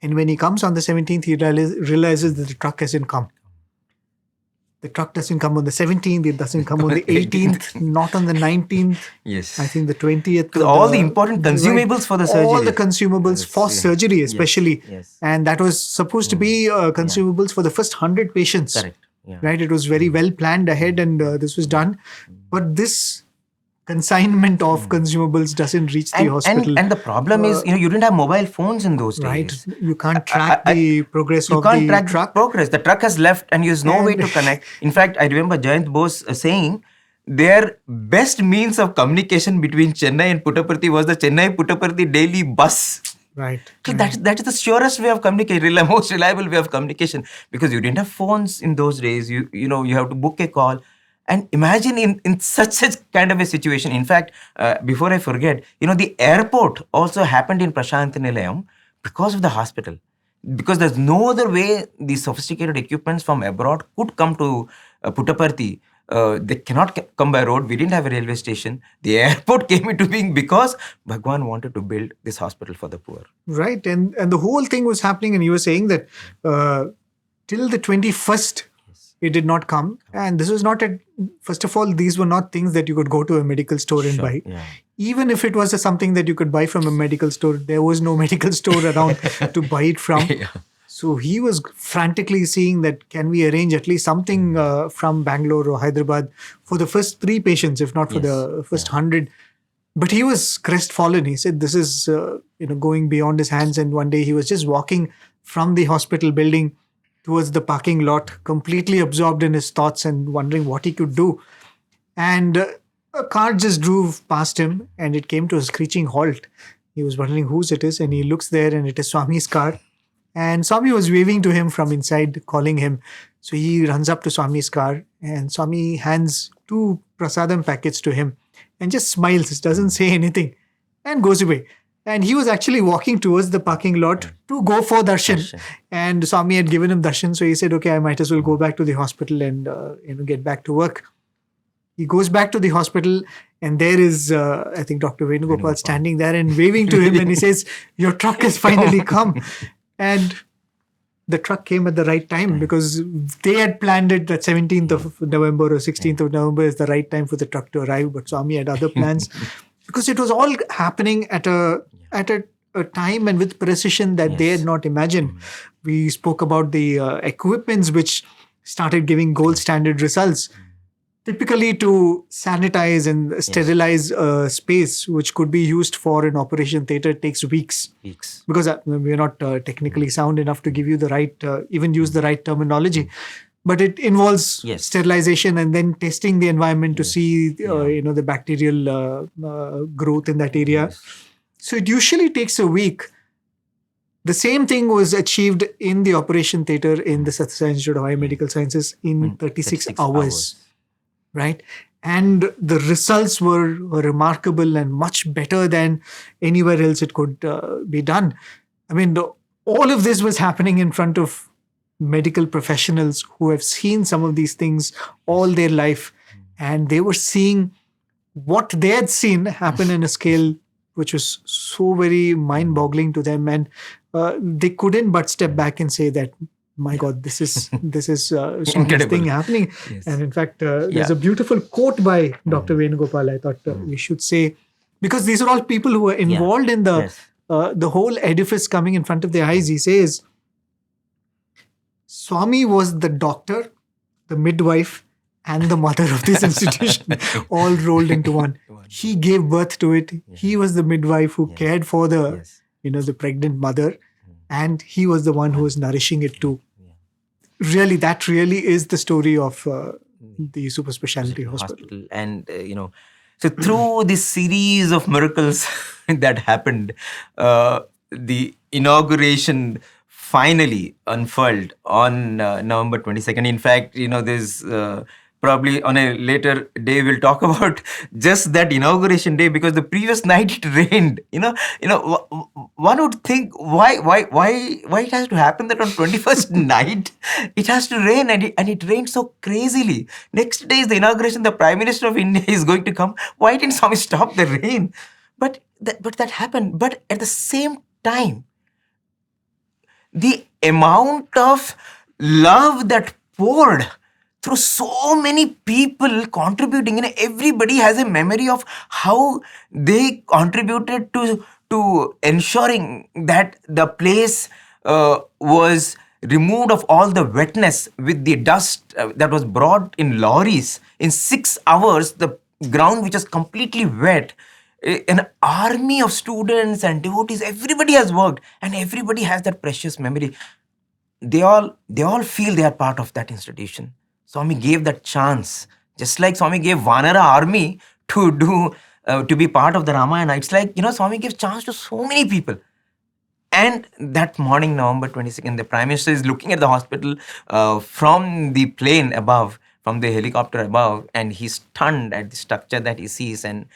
And when he comes on the 17th, he realizes that the truck hasn't come. The truck doesn't come on the 17th. It doesn't come on the 18th. Not on the 19th. Yes. I think the 20th. All the important consumables for the surgery. All the consumables for surgery especially. Yes. And that was supposed to be consumables for the first 100 patients. Correct. Yeah. Right? It was very well planned ahead and this was done. But this consignment of consumables doesn't reach the hospital. And the problem is, you didn't have mobile phones in those days. Right. You can't track the progress of the truck. You can't track progress. The truck has left and there's no way to connect. In fact, I remember Jayant Bose saying their best means of communication between Chennai and Puttaparthi was the Chennai-Puttaparthi daily bus. Right. So that is the surest way of communication, most reliable way of communication, because you didn't have phones in those days. You have to book a call. And imagine in such kind of a situation. In fact, before I forget, the airport also happened in Prasanthi Nilayam because of the hospital. Because there's no other way these sophisticated equipments from abroad could come to Puttaparthi. They cannot come by road. We didn't have a railway station. The airport came into being because Bhagwan wanted to build this hospital for the poor. Right. And the whole thing was happening. And you were saying that till the 21st, it did not come. And this was not first of all, these were not things that you could go to a medical store and buy. Yeah. Even if it was something that you could buy from a medical store, there was no medical store around to buy it from. Yeah. So he was frantically seeing that can we arrange at least something from Bangalore or Hyderabad for the first 3 patients, if not for the first 100. But he was crestfallen. He said this is going beyond his hands. And one day he was just walking from the hospital building towards the parking lot, completely absorbed in his thoughts and wondering what he could do. And a car just drove past him and it came to a screeching halt. He was wondering whose it is, and he looks there and it is Swami's car. And Swami was waving to him from inside, calling him. So he runs up to Swami's car and Swami hands 2 prasadam packets to him and just smiles, doesn't say anything and goes away. And he was actually walking towards the parking lot to go for darshan. And Swami had given him darshan. So he said, okay, I might as well go back to the hospital and get back to work. He goes back to the hospital and there is, I think, Dr. Venugopal standing there and waving to him. And he says, your truck has finally come. And the truck came at the right time because they had planned it that 17th of November or 16th of November is the right time for the truck to arrive. But Swami had other plans. Because it was all happening at a time and with precision that they had not imagined. We spoke about the equipments which started giving gold standard results. Typically to sanitize and sterilize a space which could be used for an operation theatre takes weeks. Because we're not technically sound enough to give you the right, even use the right terminology. But it involves sterilization and then testing the environment to see, the bacterial growth in that area. So it usually takes a week. The same thing was achieved in the operation theatre in the Sathya Institute of Higher Medical Sciences in 36 hours. Right? And the results were remarkable and much better than anywhere else it could be done. I mean, all of this was happening in front of medical professionals who have seen some of these things all their life, and they were seeing what they had seen happen in a scale which was so very mind-boggling to them, and they couldn't but step back and say that my God, this is Swami's Incredible. thing happening. Yes. And in fact, there's Yeah. a beautiful quote by Dr. Venugopal. I thought we should say, because these are all people who are involved in the Yes. the whole edifice coming in front of their eyes. He says, Swami was the doctor, the midwife, and the mother of this institution, all rolled into one. He gave birth to it. He was the midwife who cared for the, Yes. the pregnant mother, and he was the one who was nourishing it too. Really, that really is the story of the super specialty hospital. And so through this series of miracles that happened, the inauguration finally unfurled on November 22nd. In fact, there's probably on a later day we'll talk about just that inauguration day, because the previous night it rained. One would think why it has to happen that on 21st night it has to rain, and it rained so crazily. Next day is the inauguration. The Prime Minister of India is going to come. Why didn't Swami stop the rain? But that happened. But at the same time, the amount of love that poured through so many people contributing, everybody has a memory of how they contributed to ensuring that the place was removed of all the wetness with the dust that was brought in lorries. In 6 hours, the ground which was completely wet, an army of students and devotees, everybody has worked, and everybody has that precious memory. They all feel they are part of that institution. Swami gave that chance, just like Swami gave Vanara army to be part of the Ramayana. It's like, Swami gives chance to so many people. And that morning, November 22nd, the Prime Minister is looking at the hospital from the plane above, from the helicopter above, and he's stunned at the structure that he sees. And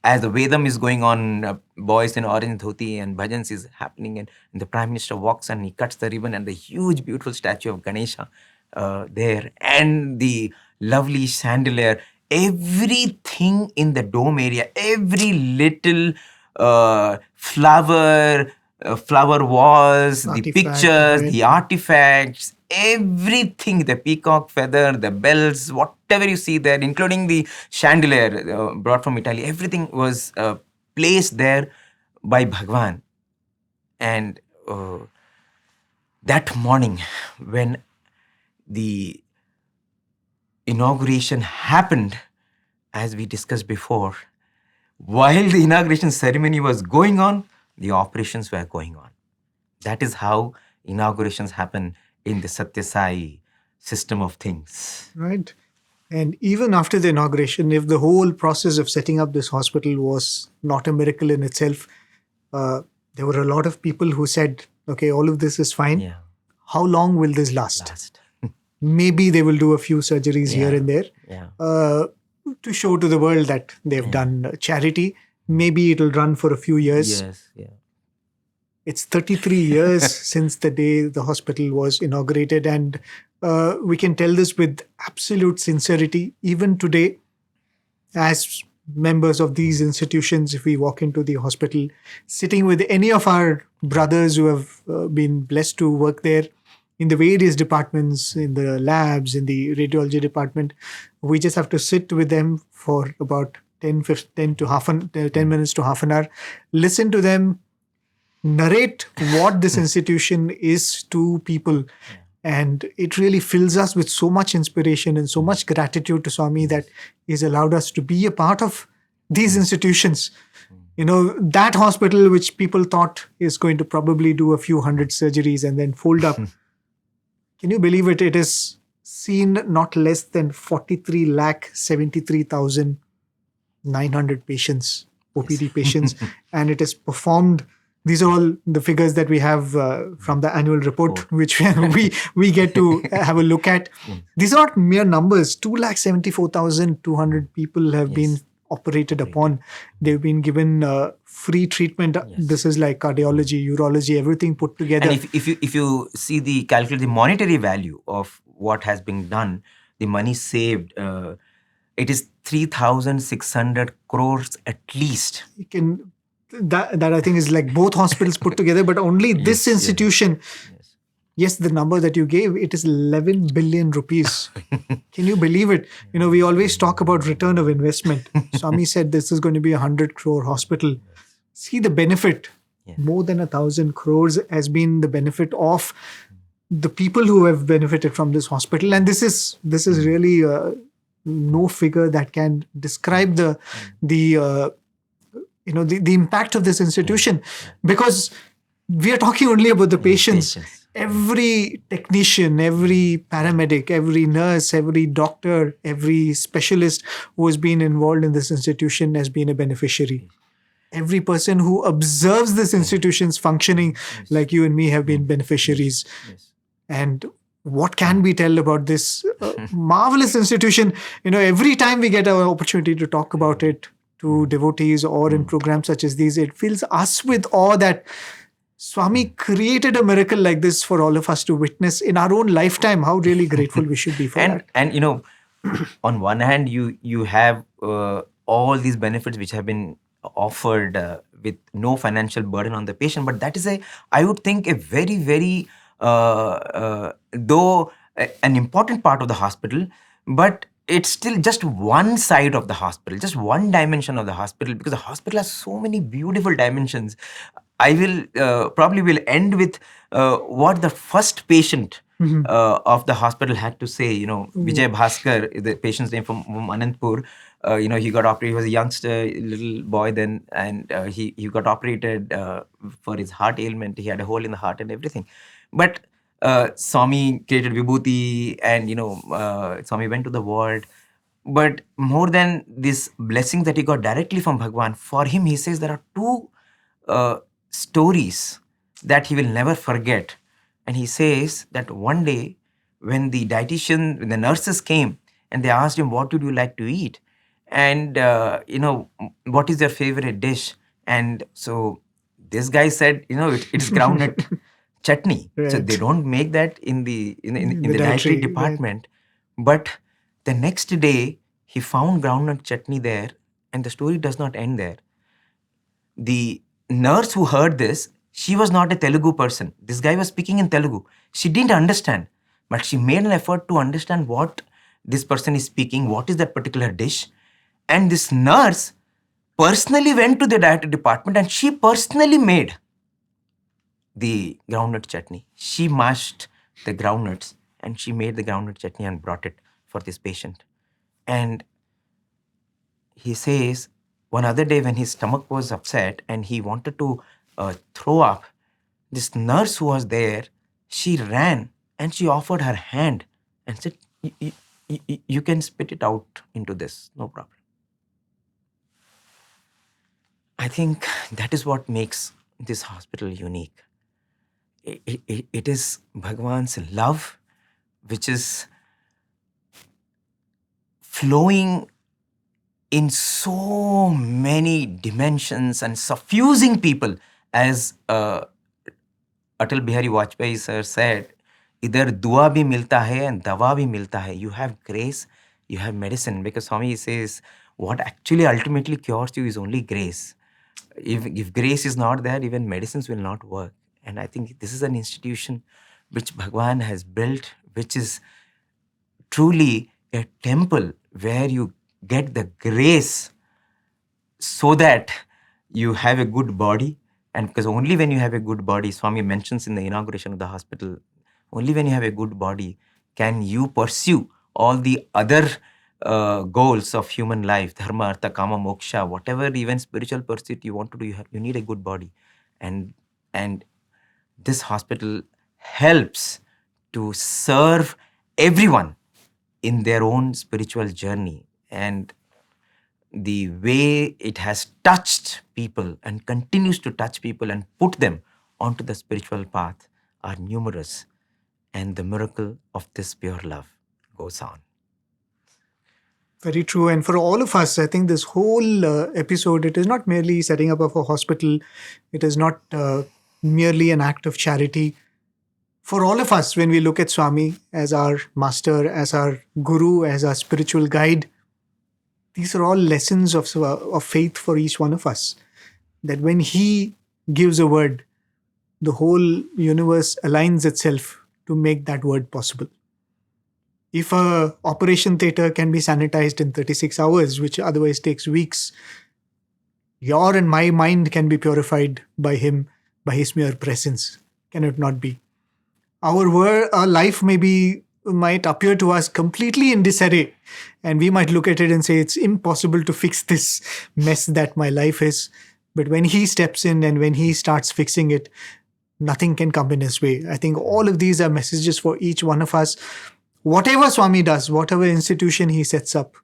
as the Vedam is going on, boys in orange dhoti and bhajans is happening, and the Prime Minister walks and he cuts the ribbon, and the huge, beautiful statue of Ganesha there, and the lovely chandelier, everything in the dome area, every little flower walls, the Artifact, pictures, right. the artifacts, everything, the peacock feather, the bells, whatever you see there, including the chandelier brought from Italy, everything was placed there by Bhagawan. And that morning, when the inauguration happened, as we discussed before, while the inauguration ceremony was going on, the operations were going on. That is how inaugurations happen in the Satya Sai system of things. Right. And even after the inauguration, if the whole process of setting up this hospital was not a miracle in itself, there were a lot of people who said, okay, all of this is fine. Yeah. How long will this last? Maybe they will do a few surgeries here and there to show to the world that they've done charity. Maybe it'll run for a few years. Yes, yeah. It's 33 years since the day the hospital was inaugurated, and we can tell this with absolute sincerity. Even today, as members of these institutions, if we walk into the hospital, sitting with any of our brothers who have been blessed to work there in the various departments, in the labs, in the radiology department, we just have to sit with them for about 10 minutes to half an hour, listen to them narrate what this institution is to people. And it really fills us with so much inspiration and so much gratitude to Swami that he's allowed us to be a part of these institutions. That hospital which people thought is going to probably do a few hundred surgeries and then fold up. Can you believe it? It is seen not less than 43,73,900 patients, OPD patients, and it is performed. These are all the figures that we have from the annual report, which we get to have a look at. These are not mere numbers. 274,200 people have been operated upon. They've been given free treatment. This is like cardiology, urology, everything put together. And if you see calculate the monetary value of what has been done, the money saved, it is 3,600 crores at least. You can. That I think is like both hospitals put together, but only this institution yes, the number that you gave, it is 11 billion rupees. Can you believe it? We always talk about return of investment. Swami said this is going to be 100 crore hospital. See the benefit. Yeah. More than 1,000 crores has been the benefit of the people who have benefited from this hospital. And this is really no figure that can describe the impact of this institution, because we are talking only about the patients. Every technician, every paramedic, every nurse, every doctor, every specialist who has been involved in this institution has been a beneficiary. Every person who observes this institution's functioning, like you and me, have been beneficiaries. And what can we tell about this marvelous institution? Every time we get an opportunity to talk about it to devotees or in programs such as these, it fills us with awe that Swami created a miracle like this for all of us to witness in our own lifetime. How really grateful we should be for that. And on one hand, you have all these benefits which have been offered with no financial burden on the patient, but that is I would think a very, very though an important part of the hospital, but it's still just one side of the hospital, just one dimension of the hospital, because the hospital has so many beautiful dimensions. I will probably will end with what the first patient of the hospital had to say. Vijay Bhaskar, the patient's name from Anantpur. He got operated. He was a youngster, little boy then, and he got operated for his heart ailment. He had a hole in the heart and everything. But Swami created Vibhuti, and Swami went to the ward. But more than this blessing that he got directly from Bhagawan, for him, he says there are two stories that he will never forget. And he says that one day when the nurses came and they asked him, what would you like to eat? And, what is your favorite dish? And so this guy said, it's groundnut chutney. Right. So they don't make that in the dietary department. Right. But the next day, he found groundnut chutney there, and the story does not end there. The nurse who heard this, she was not a Telugu person. This guy was speaking in Telugu. She didn't understand, but she made an effort to understand what this person is speaking, what is that particular dish. And this nurse personally went to the dietary department and she personally made the groundnut chutney. She mashed the groundnuts and she made the groundnut chutney and brought it for this patient. And he says, one other day when his stomach was upset and he wanted to throw up, this nurse who was there, she ran and she offered her hand and said, you can spit it out into this, no problem. I think that is what makes this hospital unique. It is Bhagavan's love which is flowing in so many dimensions and suffusing people. As Atal Bihari Vajpayee sir said, idhar dua bhi milta hai and dawa bhi milta hai. You have grace, you have medicine. Because Swami says, what actually ultimately cures you is only grace. If grace is not there, even medicines will not work. And I think this is an institution which Bhagavan has built, which is truly a temple where you get the grace so that you have a good body. And because only when you have a good body, Swami mentions in the inauguration of the hospital, only when you have a good body can you pursue all the other goals of human life, dharma, artha, kama, moksha, whatever even spiritual pursuit you want to do, you need a good body. And this hospital helps to serve everyone in their own spiritual journey. And the way it has touched people and continues to touch people and put them onto the spiritual path are numerous. And the miracle of this pure love goes on. Very true. And for all of us, I think this whole episode, it is not merely setting up of a hospital. It is not merely an act of charity. For all of us, when we look at Swami as our master, as our guru, as our spiritual guide, these are all lessons of faith for each one of us. That when he gives a word, the whole universe aligns itself to make that word possible. If a operation theatre can be sanitized in 36 hours, which otherwise takes weeks, your and my mind can be purified by him, by his mere presence. Can it not be? Our life might appear to us completely in disarray, and we might look at it and say it's impossible to fix this mess that my life is. But when he steps in and when he starts fixing it, nothing can come in his way. I think all of these are messages for each one of us. Whatever Swami does, whatever institution he sets up,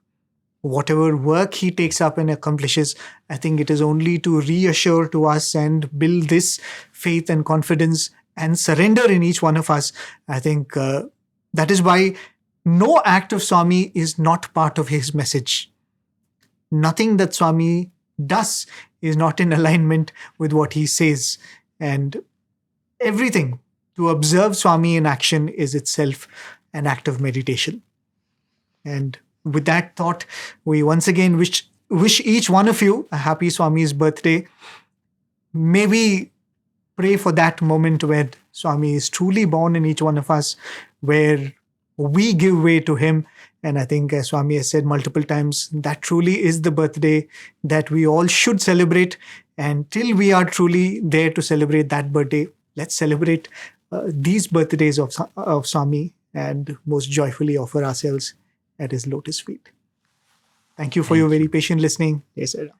whatever work he takes up and accomplishes, I think it is only to reassure to us and build this faith and confidence and surrender in each one of us. I think that is why no act of Swami is not part of his message. Nothing that Swami does is not in alignment with what he says. And everything, to observe Swami in action, is itself an act of meditation. And with that thought, we once again wish each one of you a happy Swami's birthday. May we pray for that moment where Swami is truly born in each one of us, where we give way to him. And I think, as Swami has said multiple times, that truly is the birthday that we all should celebrate. And till we are truly there to celebrate that birthday, let's celebrate these birthdays of Swami and most joyfully offer ourselves at his lotus feet. Thank you for your very patient listening. Yes, sir.